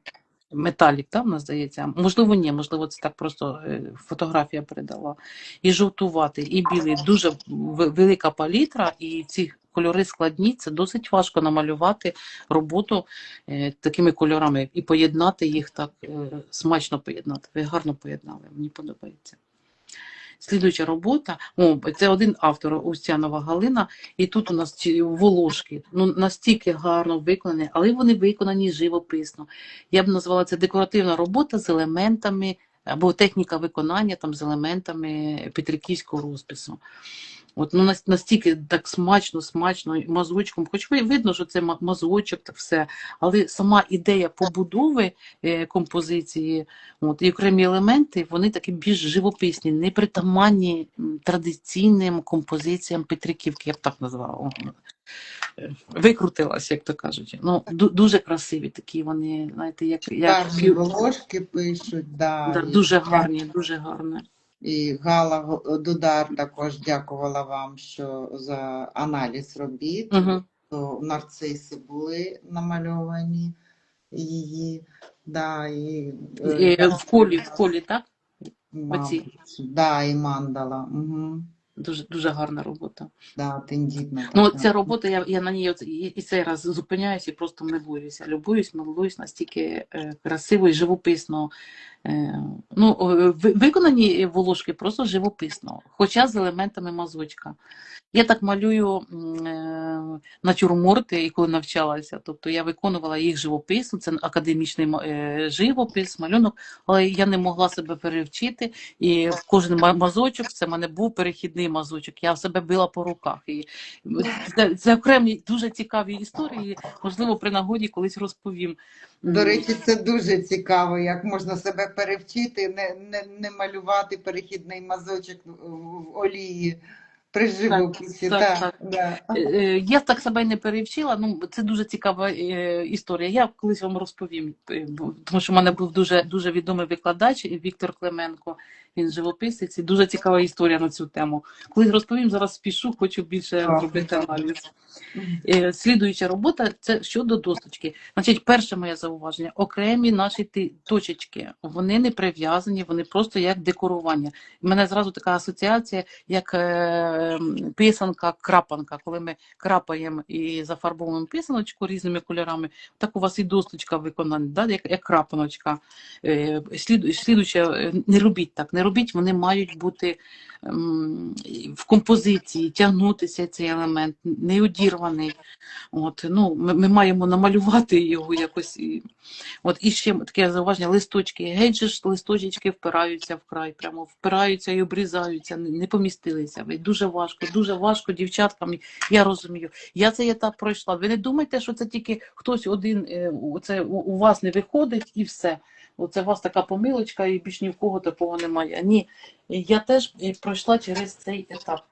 Металік, там, у нас здається. Можливо, ні, можливо, це так просто фотографія передала. І жовтуватий, і білий. Дуже велика палітра, і ці кольори складні, це досить важко намалювати роботу такими кольорами і поєднати їх так, смачно поєднати. Ви гарно поєднали, мені подобається. Слідуюча робота, це один автор, Устянова Галина, і тут у нас волошки, ну, настільки гарно виконані, але вони виконані живописно. Я б назвала це декоративна робота з елементами, або техніка виконання там, з елементами петриківського розпису. От, ну, настільки так смачно, мазочком, хоч видно, що це мазочок, так все, але сама ідея побудови композиції, от, і окремі елементи, вони такі більш живописні, непритаманні традиційним композиціям Петриківки, я б так назвала. Викрутилась, як то кажуть. Ну, дуже красиві такі вони, знаєте, як волошки пишуть, да, дуже гарні, дуже гарні. І Гала Дудар також дякувала вам, що за аналіз робіт. То нарциси були намальовані її. Да, і в колі, так? Мабуть, да, і мандала. Угу. Дуже, дуже гарна робота. Да, тендітна Ну, така. ця робота, я на ній і цей раз зупиняюся і просто милуюся. Любуюсь, милуюсь настільки красиво і живописно. Ну, виконані волошки просто живописно, хоча з елементами мазочка. Я так малюю натюрморти, і коли навчалася. Тобто я виконувала їх живописно, це академічний живопис, малюнок, але я не могла себе перевчити. І кожен мазочок це в мене був перехідний мазочок. Я себе била по руках. І це окремі дуже цікаві історії. Можливо, при нагоді колись розповім. До речі, це дуже цікаво, як можна себе перевчити, не малювати перехідний мазочок в олії при Так, живописі. так, Так, так. да. Я так себе не перевчила, ну це дуже цікава історія. Я колись вам розповім, тому що в мене був дуже, дуже відомий викладач Віктор Клименко, він живописець, і дуже цікава історія на цю тему. Колись розповім, зараз спішу, хочу більше зробити аналіз. Слідуюча робота це щодо досточки. Значить, перше моє зауваження: окремі наші точечки, вони не прив'язані, вони просто як декорування. У мене зразу така асоціація, як писанка, крапанка. Коли ми крапаємо і зафарбовуємо писаночку різними кольорами, так у вас і досточка виконана, да? як крапаночка. Слідуюче, не робіть так, не робіть, вони мають бути в композиції, тягнутися цей елемент, не одірваний. От, ну, ми маємо намалювати його якось. І ще таке зауваження: листочки. Геть же ж листочки впираються в край, прямо впираються і обрізаються, не помістилися. Дуже важко дівчаткам, я розумію. Я цей етап пройшла. Ви не думайте, що це тільки хтось один, це у вас не виходить і все. Оце у вас така помилочка і більш ні в кого такого немає. Ні, я теж пройшла через цей етап.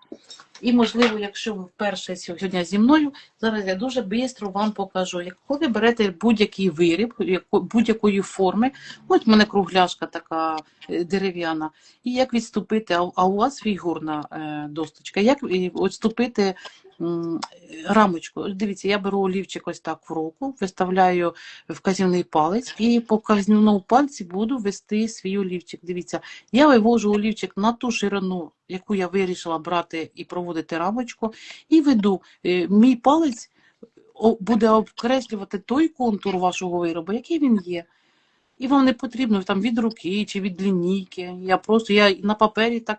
І, можливо, якщо ви вперше сьогодні зі мною, зараз я дуже швидко вам покажу. Коли ви берете будь-який виріб, будь-якої форми, от в мене кругляшка така дерев'яна, і як відступити, а у вас фігурна досточка, як відступити рамочку. Дивіться, я беру олівчик ось так в руку, виставляю вказівний палець і по вказівному пальці буду вести свій олівчик. Дивіться, я вивожу олівчик на ту ширину, яку я вирішила брати і проводити рамочку, і веду. Мій палець буде обкреслювати той контур вашого виробу, який він є. І вам не потрібно там від руки чи від лінійки. Я на папері так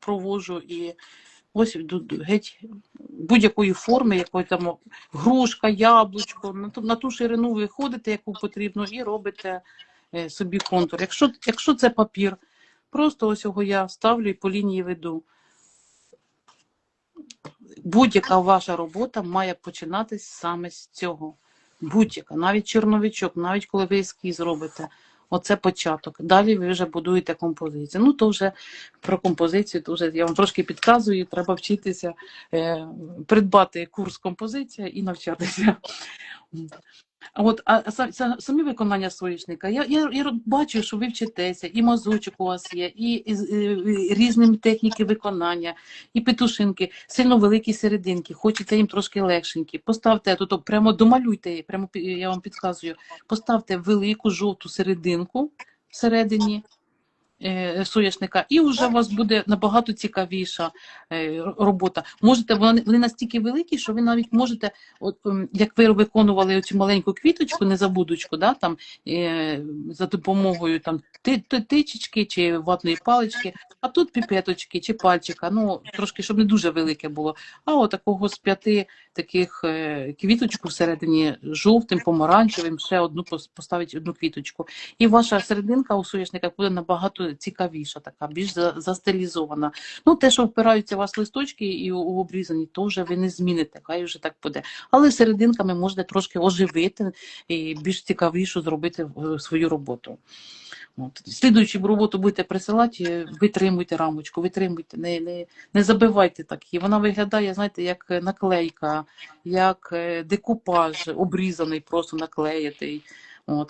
провожу і ось геть будь-якої форми, якої там грушка, яблучко, на ту ширину ви ходите, яку потрібно, і робите собі контур. Якщо це папір, просто ось його я ставлю і по лінії веду. Будь-яка ваша робота має починатись саме з цього. Будь-яка, навіть чорновичок, навіть коли ви ескіз робите. Оце початок. Далі ви вже будуєте композицію. Ну, то вже про композицію, то вже я вам трошки підказую, треба вчитися, придбати курс композиція і навчатися. Самі виконання соняшника, я бачу, що ви вчитеся, і мазочок у вас є, і різні техніки виконання, і петушинки, сильно великі серединки, хочеться їм трошки легшенькі. Поставте, прямо домалюйте, прямо я вам підказую, поставте велику жовту серединку всередині соняшника, і вже у вас буде набагато цікавіша робота. Вони настільки великі, що ви навіть можете, як ви виконували цю маленьку квіточку, незабудочку, да, там, за допомогою там, тичечки чи ватної палички, а тут піпеточки чи пальчика, ну, трошки, щоб не дуже велике було, а такого з 5 таких квіточку всередині жовтим, помаранчевим, ще одну поставити одну квіточку. І ваша серединка у соняшника буде набагато цікавіша, така, більш застилізована. Ну, те, що впираються у вас листочки і обрізані, то вже ви не зміните, хай вже так буде. Але серединками можете трошки оживити і більш цікавішу зробити свою роботу. Слідуючу роботу будете присилати, витримуйте рамочку, витримуйте, не забивайте так її. Вона виглядає, знаєте, як наклейка, як декупаж, обрізаний, просто наклеїтий,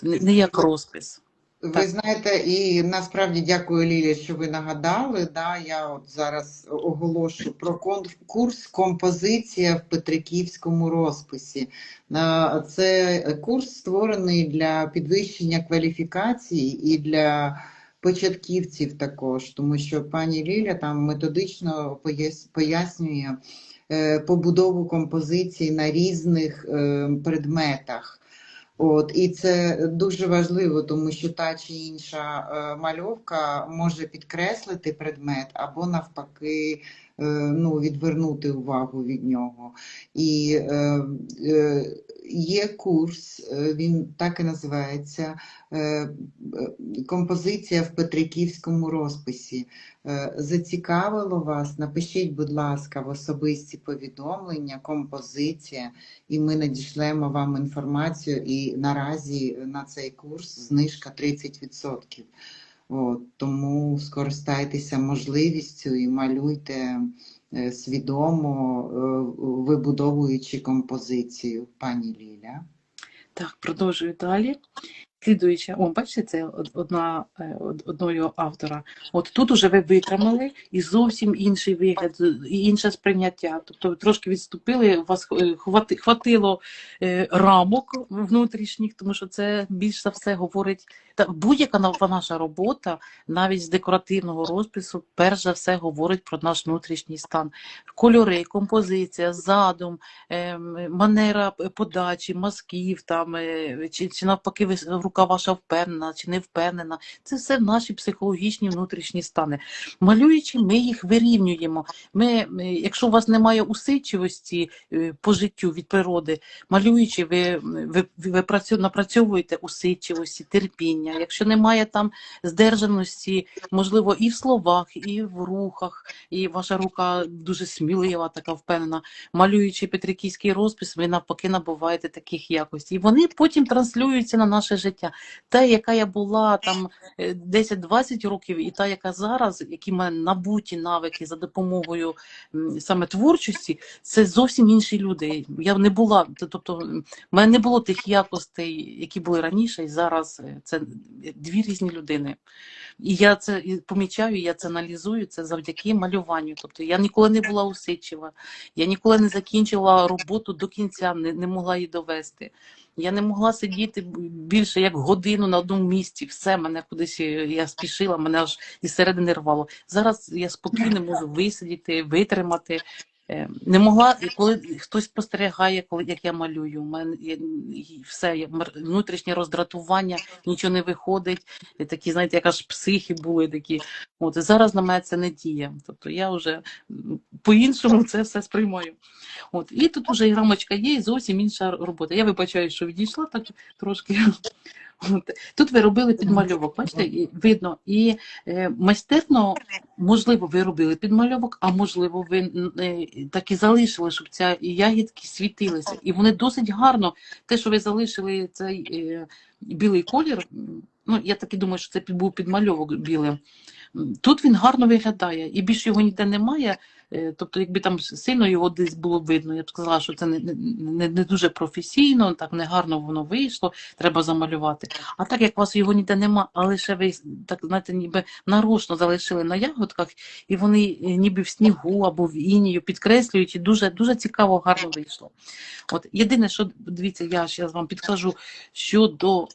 не як розпис. Ви знаєте, і насправді дякую, Лілі, що ви нагадали. Да, я от зараз оголошу про курс «Композиція в петриківському розписі». Це курс створений для підвищення кваліфікації і для початківців також, тому що пані Ліля там методично пояснює побудову композиції на різних предметах. От, і це дуже важливо, тому що та чи інша мальовка може підкреслити предмет або навпаки відвернути увагу від нього. І є курс, він так і називається «Композиція в петриківському розписі». Зацікавило вас? Напишіть, будь ласка, в особисті повідомлення «Композиція», і ми надішлемо вам інформацію, і наразі на цей курс знижка 30%. От, тому скористайтеся можливістю і малюйте свідомо, вибудовуючи композицію. Пані Ліля. Так, продовжую далі. Слідуюча, бачите, це одного автора. От тут уже ви витримали і зовсім інший вигляд, і інше сприйняття. Тобто ви трошки відступили, у вас хватило рамок внутрішніх, тому що це більш за все говорить. Будь-яка наша робота, навіть з декоративного розпису, перш за все говорить про наш внутрішній стан. Кольори, композиція, задум, манера подачі, мазків, чи навпаки рука ваша впевнена чи не впевнена. Це все наші психологічні внутрішні стани. Малюючи, ми їх вирівнюємо. Якщо у вас немає усидчивості по життю від природи, малюючи, ви напрацьовуєте усидчивості, терпіння. Якщо немає там здержаності, можливо, і в словах, і в рухах, і ваша рука дуже смілива, така впевнена, малюючи петриківський розпис, ви навпаки набуваєте таких якостей. І вони потім транслюються на наше життя. Та, яка я була там 10-20 років, і та, яка зараз, які в мене набуті навики за допомогою саме творчості, це зовсім інші люди. Я не була, тобто, в мене не було тих якостей, які були раніше, і зараз це дві різні людини. І я це помічаю, я це аналізую, це завдяки малюванню. Тобто я ніколи не була усидчива, я ніколи не закінчила роботу до кінця, не могла її довести. Я не могла сидіти більше як годину на одному місці. Все, мене кудись, я спішила, мене аж із середини рвало. Зараз я спокійно можу висидіти, витримати. Не могла, коли хтось спостерігає, як я малюю, у мене все, внутрішнє роздратування, нічого не виходить, такі, знаєте, як аж психи були такі. От, і зараз на мене це не діє. Тобто я вже по-іншому це все сприймаю. От, і тут вже і рамочка є, і зовсім інша робота. Я вибачаю, що відійшла так трошки. Тут ви робили підмальовок, бачите, видно, і майстерно, можливо, ви робили підмальовок, а можливо, ви так і залишили, щоб ця ягідки світилися. І вони досить гарно, те, що ви залишили цей білий колір, я так і думаю, що це був підмальовок білим. Тут він гарно виглядає, і більше його ніде немає. Тобто, якби там сильно його десь було видно, я б сказала, що це не дуже професійно, так не гарно воно вийшло, треба замалювати. А так як у вас його ніде нема, а лише ви так, знаєте, ніби нарочно залишили на ягодках, і вони ніби в снігу або в інію підкреслюють, і дуже, дуже цікаво, гарно вийшло. От єдине, що дивіться, я вам підкажу щодо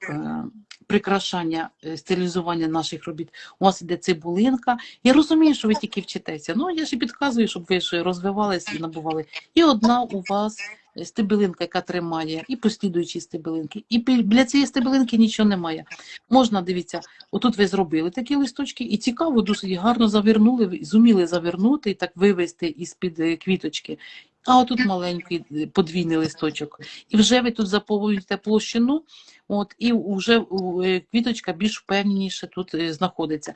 прикрашання, стилізування наших робіт. У вас іде цибулинка. Я розумію, що ви тільки вчитеся. Я ж і підказую, щоб ви ж розвивалися і набували. І одна у вас стебелинка, яка тримає, і послідуючі стебелинки. І біля цієї стебелинки нічого немає. Можна, дивіться, отут ви зробили такі листочки, і цікаво, досить гарно завернули, зуміли завернути і так вивести із-під квіточки. А отут маленький подвійний листочок. І вже ви тут заповнюєте площину, і вже квіточка більш впевненіше тут знаходиться.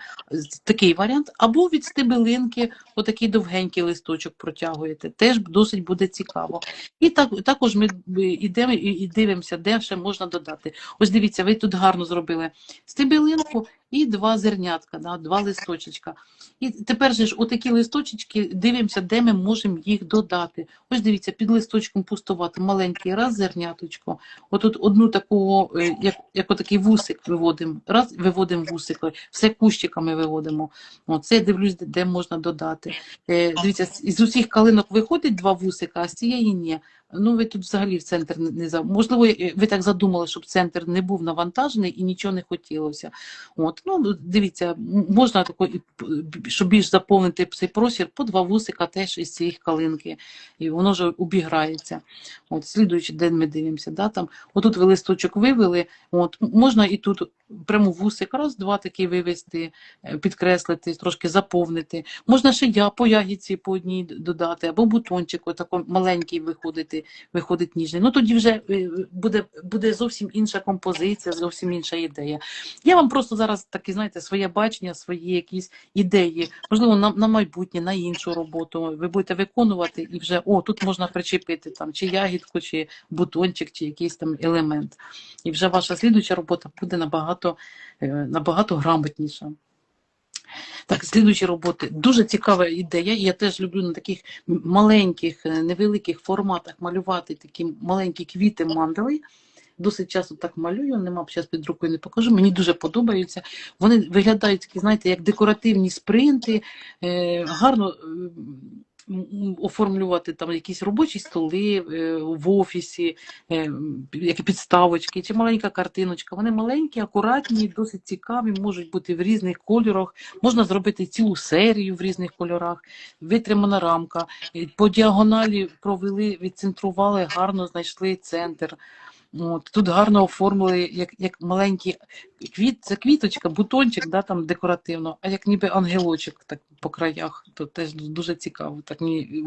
Такий варіант. Або від стебелинки отакий довгенький листочок протягуєте. Теж досить буде цікаво. І також ми йдемо і дивимося, де ще можна додати. Ось дивіться, ви тут гарно зробили стебелинку і два зернятка, два листочечка. І тепер же ж отакі листочечки дивимося, де ми можемо їх додати. Ось дивіться, під листочком пустувати маленький раз зерняточко. Отут одну таку, як отакий вусик виводимо. Раз виводимо вусик, все кущиками виводимо. Це я дивлюсь, де можна додати. Дивіться, з усіх калинок виходить два вусика, а з цієї ні. Ну, ви тут взагалі в центр можливо, ви так задумали, щоб центр не був навантажений і нічого не хотілося. От, ну, дивіться, можна тако, щоб більш заповнити цей простір, по 2 вусика теж із цієї калинки. І воно ж обіграється. От, слідуючий день ми дивимося, да, там, отут ви листочок вивели, от, можна і тут прямо вусик, раз, два такий вивести, підкреслити, трошки заповнити. Можна ще по ягідці по одній додати, або бутончик, отако маленький виходить ніжний. Ну тоді вже буде зовсім інша композиція, зовсім інша ідея. Я вам просто зараз такі, знаєте, своє бачення, свої якісь ідеї, можливо, на майбутнє, на іншу роботу. Ви будете виконувати і вже, тут можна причепити там чи ягідку, чи бутончик, чи якийсь там елемент. І вже ваша слідуюча робота буде набагато грамотніша. Так, слідуючі роботи. Дуже цікава ідея. Я теж люблю на таких маленьких, невеликих форматах малювати такі маленькі квіти мандали. Досить часто так малюю, нема б зараз під рукою не покажу. Мені дуже подобаються. Вони виглядають такі, знаєте, як декоративні спринти, гарно оформлювати там якісь робочі столи в офісі, які підставочки, чи маленька картиночка. Вони маленькі, акуратні, досить цікаві, можуть бути в різних кольорах. Можна зробити цілу серію в різних кольорах, витримана рамка. По діагоналі провели, відцентрували, гарно знайшли центр. От, тут гарно оформили, як маленький це квіточка, бутончик, да, там декоративно, а як ніби ангелочок так по краях, то теж дуже цікаво, так мені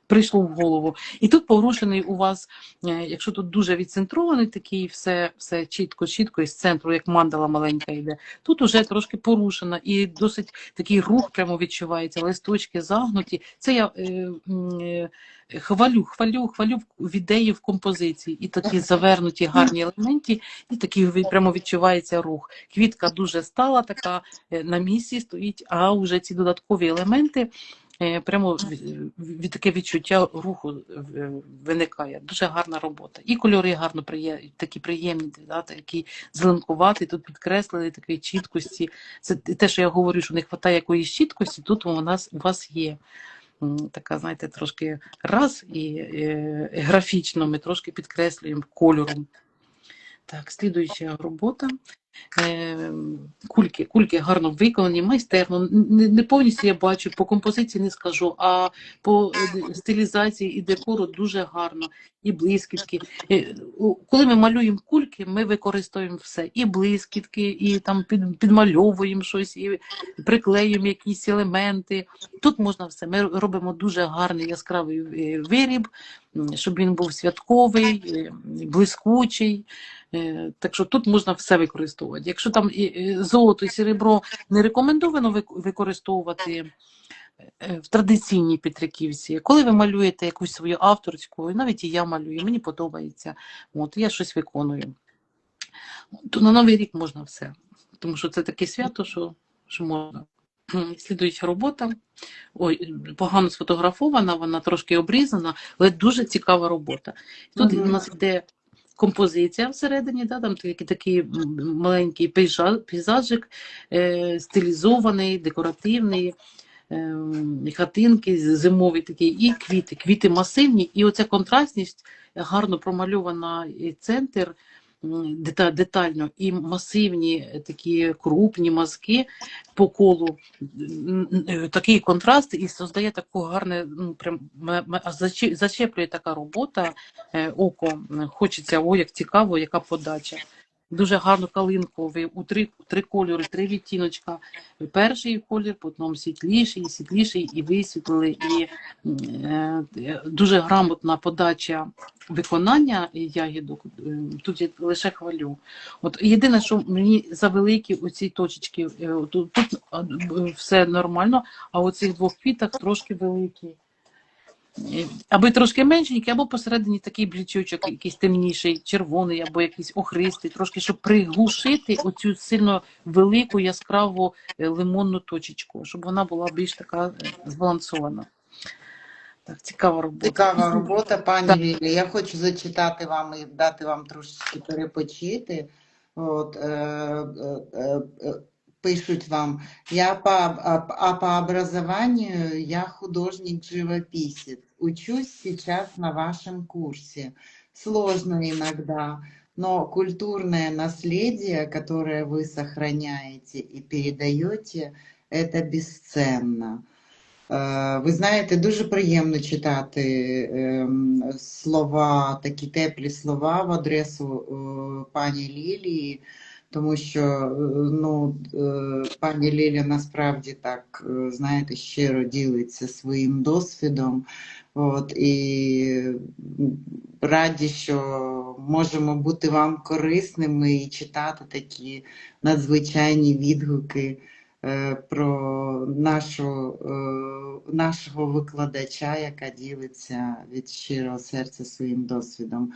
прийшло в голову. І тут порушений у вас, якщо тут дуже відцентрований такий, все чітко, із центру, як мандала маленька йде, тут уже трошки порушена і досить такий рух прямо відчувається, листочки загнуті. Це я хвалю в ідеї, в композиції. І такі завернуті гарні елементи, і такий прямо відчувається рух. Квітка дуже стала, така на місці стоїть, а вже ці додаткові елементи, прямо таке відчуття руху виникає. Дуже гарна робота. І кольори гарно такі приємні, да, такі зеленкуваті, тут підкреслили такої чіткості. Це те, що я говорю, що не вистачає якоїсь чіткості, тут у вас є. Така, знаєте, трошки раз і графічно ми трошки підкреслюємо кольором. Так, слідуюча робота. Кульки гарно виконані, майстерно. Не повністю я бачу, по композиції не скажу, а по стилізації і декору дуже гарно. І блискітки. Коли ми малюємо кульки, ми використовуємо все. І блискітки, і там підмальовуємо щось, і приклеюємо якісь елементи. Тут можна все. Ми робимо дуже гарний яскравий виріб, щоб він був святковий, блискучий. Так що тут можна все використовувати. Якщо там золото і серебро не рекомендовано використовувати в традиційній Петриківці, коли ви малюєте якусь свою авторську, навіть і я малюю, мені подобається, я щось виконую. То на Новий рік можна все, тому що це таке свято, що можна. Слідуюча робота. Погано сфотографована, вона трошки обрізана, але дуже цікава робота. Тут у нас йде композиція всередині, да, там такий маленький пейзажик, стилізований, декоративний, хатинки, зимові такі, і квіти масивні, і оця контрастність, гарно промальована і центр, детально, і масивні такі крупні мазки по колу, такий контраст і создає таку гарне, прям зачеплює така робота, око, хочеться, як цікаво, яка подача. Дуже гарну калинку ви у три кольори, 3 відтіночка. Перший колір, потім світліший, і висвітлили. І дуже грамотна подача виконання ягідок. Тут я лише хвалю. От єдине, що мені завеликі оці точечки, тут все нормально, а у цих 2 квітах трошки великі. Або трошки меншенький, або посередині такий блічочок, якийсь темніший, червоний, або якийсь охристий, трошки, щоб приглушити оцю сильно велику, яскраву лимонну точечку, щоб вона була більш така збалансована. Так, цікава робота. Цікава робота, пані Лілі. Я хочу зачитати вам і дати вам трошечки перепочити. пишут вам. А по образованию я художник-живописец. Учусь сейчас на вашем курсе. Сложно иногда, но культурное наследие, которое вы сохраняете и передаете, это бесценно. Ви знаєте, дуже приємно читати слова, такі теплі слова в адресу пані Лілії, тому що пані Лілія насправді так, знаєте, щиро ділиться своїм досвідом. От, і раді, що можемо бути вам корисними і читати такі надзвичайні відгуки про нашого викладача, яка ділиться від щирого серця своїм досвідом.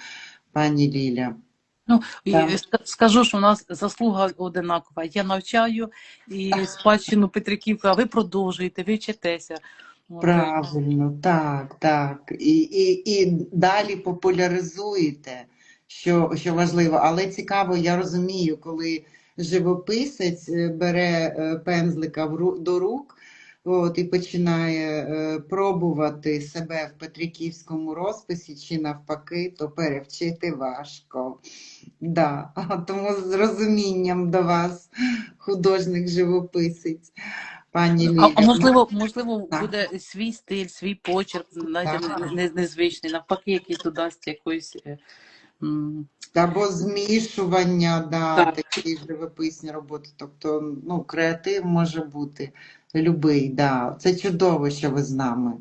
Пані Ліля. Ну, і Так. скажу, що у нас заслуга одинакова. Я навчаю і спадщину Петриківки, а ви продовжуєте, ви вчитеся. От. Правильно, так. І далі популяризуєте, що важливо. Але цікаво, я розумію, коли живописець бере пензлика до рук, от, і починає пробувати себе в петриківському розписі чи навпаки, то перевчити важко. Да. Тому з розумінням до вас, художник-живописець. Пані Ліля. А можливо, Так. буде свій стиль, свій почерк, знаєте, Так. незвичний, навпаки, який додасть якоїсь. Або змішування, Так. такі живописні роботи. Тобто, креатив може бути любий, да. Це чудово, що ви з нами,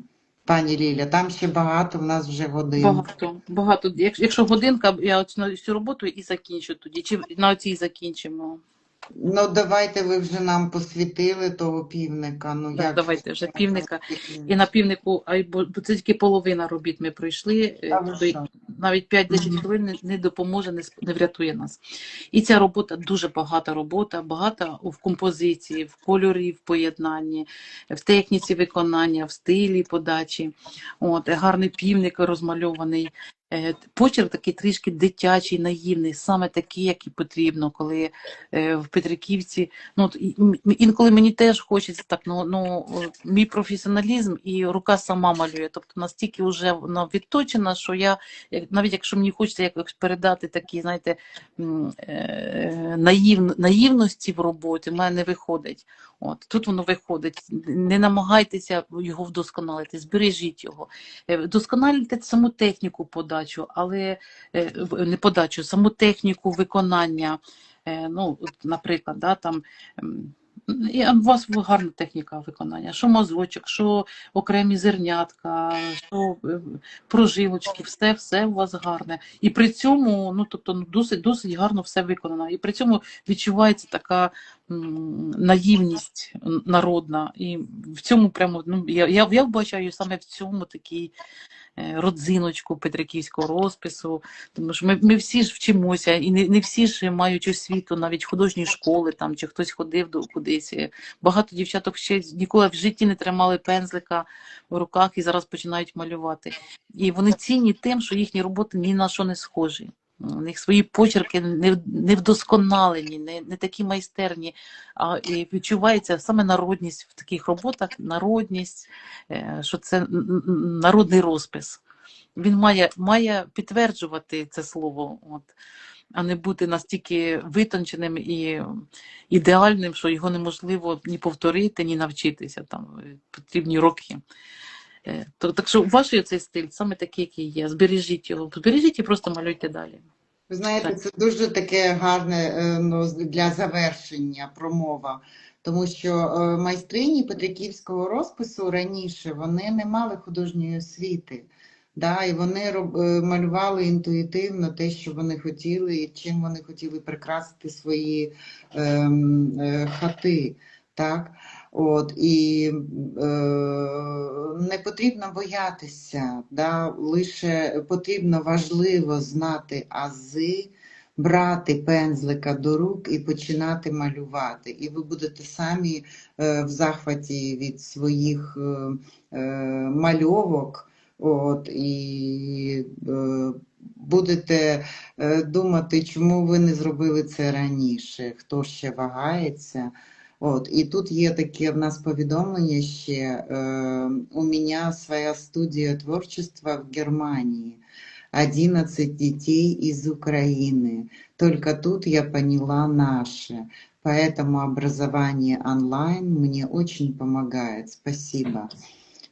пані Ліля. Там ще багато, в нас вже годин. Багато. Якщо годинка, я цю роботу і закінчу тоді. Чи на цій закінчимо? Давайте, ви вже нам посвітили того півника. Так, давайте вже півника. І на півнику, бо це тільки половина робіт ми пройшли, то навіть 5-10 хвилин не допоможе, не врятує нас. І ця робота дуже багата робота, багата в композиції, в кольорі, в поєднанні, в техніці виконання, в стилі подачі. От, гарний півник розмальований. Почерк такий трішки дитячий, наївний, саме такий, як і потрібно, коли в Петриківці. Інколи мені теж хочеться так, мій професіоналізм і рука сама малює. Тобто настільки вже вона відточена, що я, навіть якщо мені хочеться якось передати такі, знаєте, наївності в роботі, в мене не виходить. От, тут воно виходить. Не намагайтеся його вдосконалити, збережіть його. Вдосконалюйте саму техніку подачу, але не подачу, саму техніку виконання. Наприклад, у вас гарна техніка виконання, що мазочок, що окремі зернятка, що прожилочки, все у вас гарне. І при цьому, досить гарно все виконано. І при цьому відчувається така наївність народна. І в цьому прямо, я вбачаю саме в цьому такий родзиночку петриківського розпису, тому що ми всі ж вчимося, і не всі ж мають освіту, навіть художньої школи, чи хтось ходив кудись. Багато дівчаток ще ніколи в житті не тримали пензлика в руках і зараз починають малювати. І вони цінні тим, що їхні роботи ні на що не схожі. У них свої почерки не вдосконалені, не такі майстерні, а відчувається саме народність в таких роботах, народність, що це народний розпис. Він має підтверджувати це слово, а не бути настільки витонченим і ідеальним, що його неможливо ні повторити, ні навчитися, потрібні роки. Так що ваш цей стиль саме такий, який є. Збережіть його, збережіть і просто малюйте далі. Ви знаєте, це дуже таке гарне для завершення промова, тому що майстрині петриківського розпису раніше вони не мали художньої освіти, і вони малювали інтуїтивно те, що вони хотіли, і чим вони хотіли прикрасити свої хати. Так? І не потрібно боятися, лише потрібно важливо знати ази, брати пензлика до рук і починати малювати. І ви будете самі в захваті від своїх мальовок, і будете думати, чому ви не зробили це раніше, хто ще вагається. От, і тут є таке в нас повідомлення ще. У меня своя студия творчества в Германии. 11 детей из Украины. Только тут я поняла наше. Поэтому образование онлайн мне очень помогает. Спасибо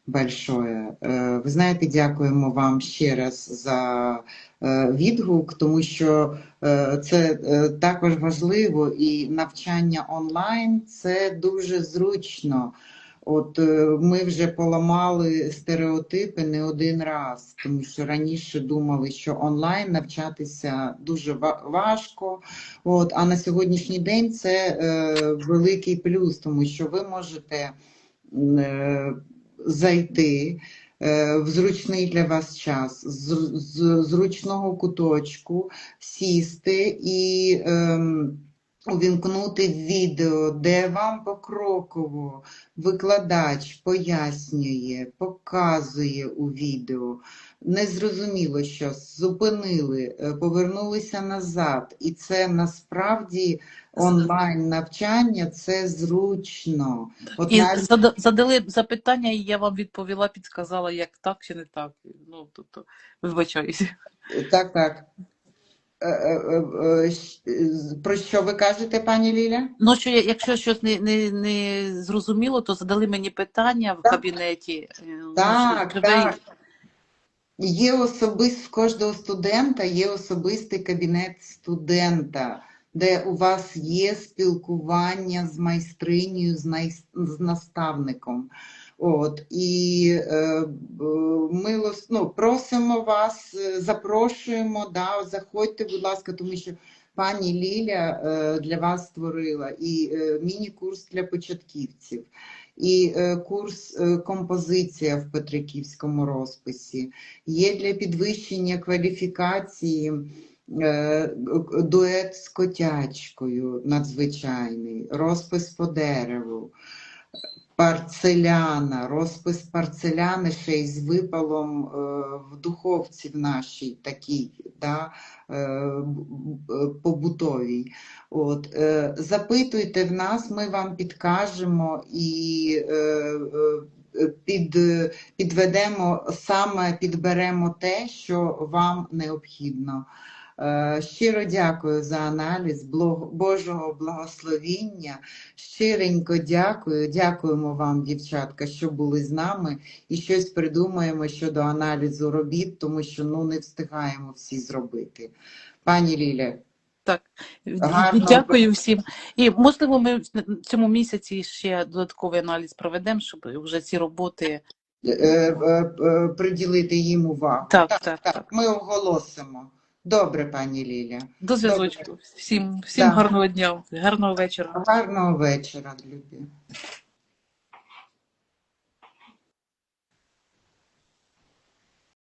большое. Ви знаєте, дякуємо вам ще раз за відгук, тому що це також важливо, і навчання онлайн – це дуже зручно. От ми вже поламали стереотипи не один раз, тому що раніше думали, що онлайн навчатися дуже важко. От, а на сьогоднішній день це великий плюс, тому що ви можете зайти в зручний для вас час, з зручного куточку, сісти і увімкнути відео, де вам покроково викладач пояснює, показує у відео. Незрозуміло щось, зупинили, повернулися назад. І це насправді онлайн навчання, це зручно. От І навіть задали запитання, і я вам відповіла, підказала, як так чи не так. Ну, тобто, вибачаюся. так, так. Про що ви кажете, пані Ліля? Ну, що якщо щось не зрозуміло, то задали мені питання в кабінеті. Так, Живий. так. Є в кожного студента є особистий кабінет студента, де у вас є спілкування з майстринею, з наставником. От, і просимо вас, запрошуємо, да, заходьте, будь ласка, тому що пані Ліля для вас створила і міні-курс для початківців, і курс композиція в Петриківському розписі. Є для підвищення кваліфікації дует з котячкою надзвичайний, розпис по дереву, парцеляна, розпис парцеляни ще й з випалом в духовці в нашій такій, да, побутовій. От, запитуйте в нас, ми вам підкажемо і підведемо, саме підберемо те, що вам необхідно. Щиро дякую за аналіз, Божого благословіння. Щиренько дякую. Дякуємо вам, дівчатка, що були з нами і щось придумаємо щодо аналізу робіт, тому що не встигаємо всі зробити. Пані Ліля, Так, гарно. дякую всім. І, можливо, ми в цьому місяці ще додатковий аналіз проведемо, щоб вже ці роботи... Приділити їм увагу. Так. Ми оголосимо. Добре, пані Ліля. До зв'язочку. Всім гарного дня, гарного вечора. Гарного вечора, любі.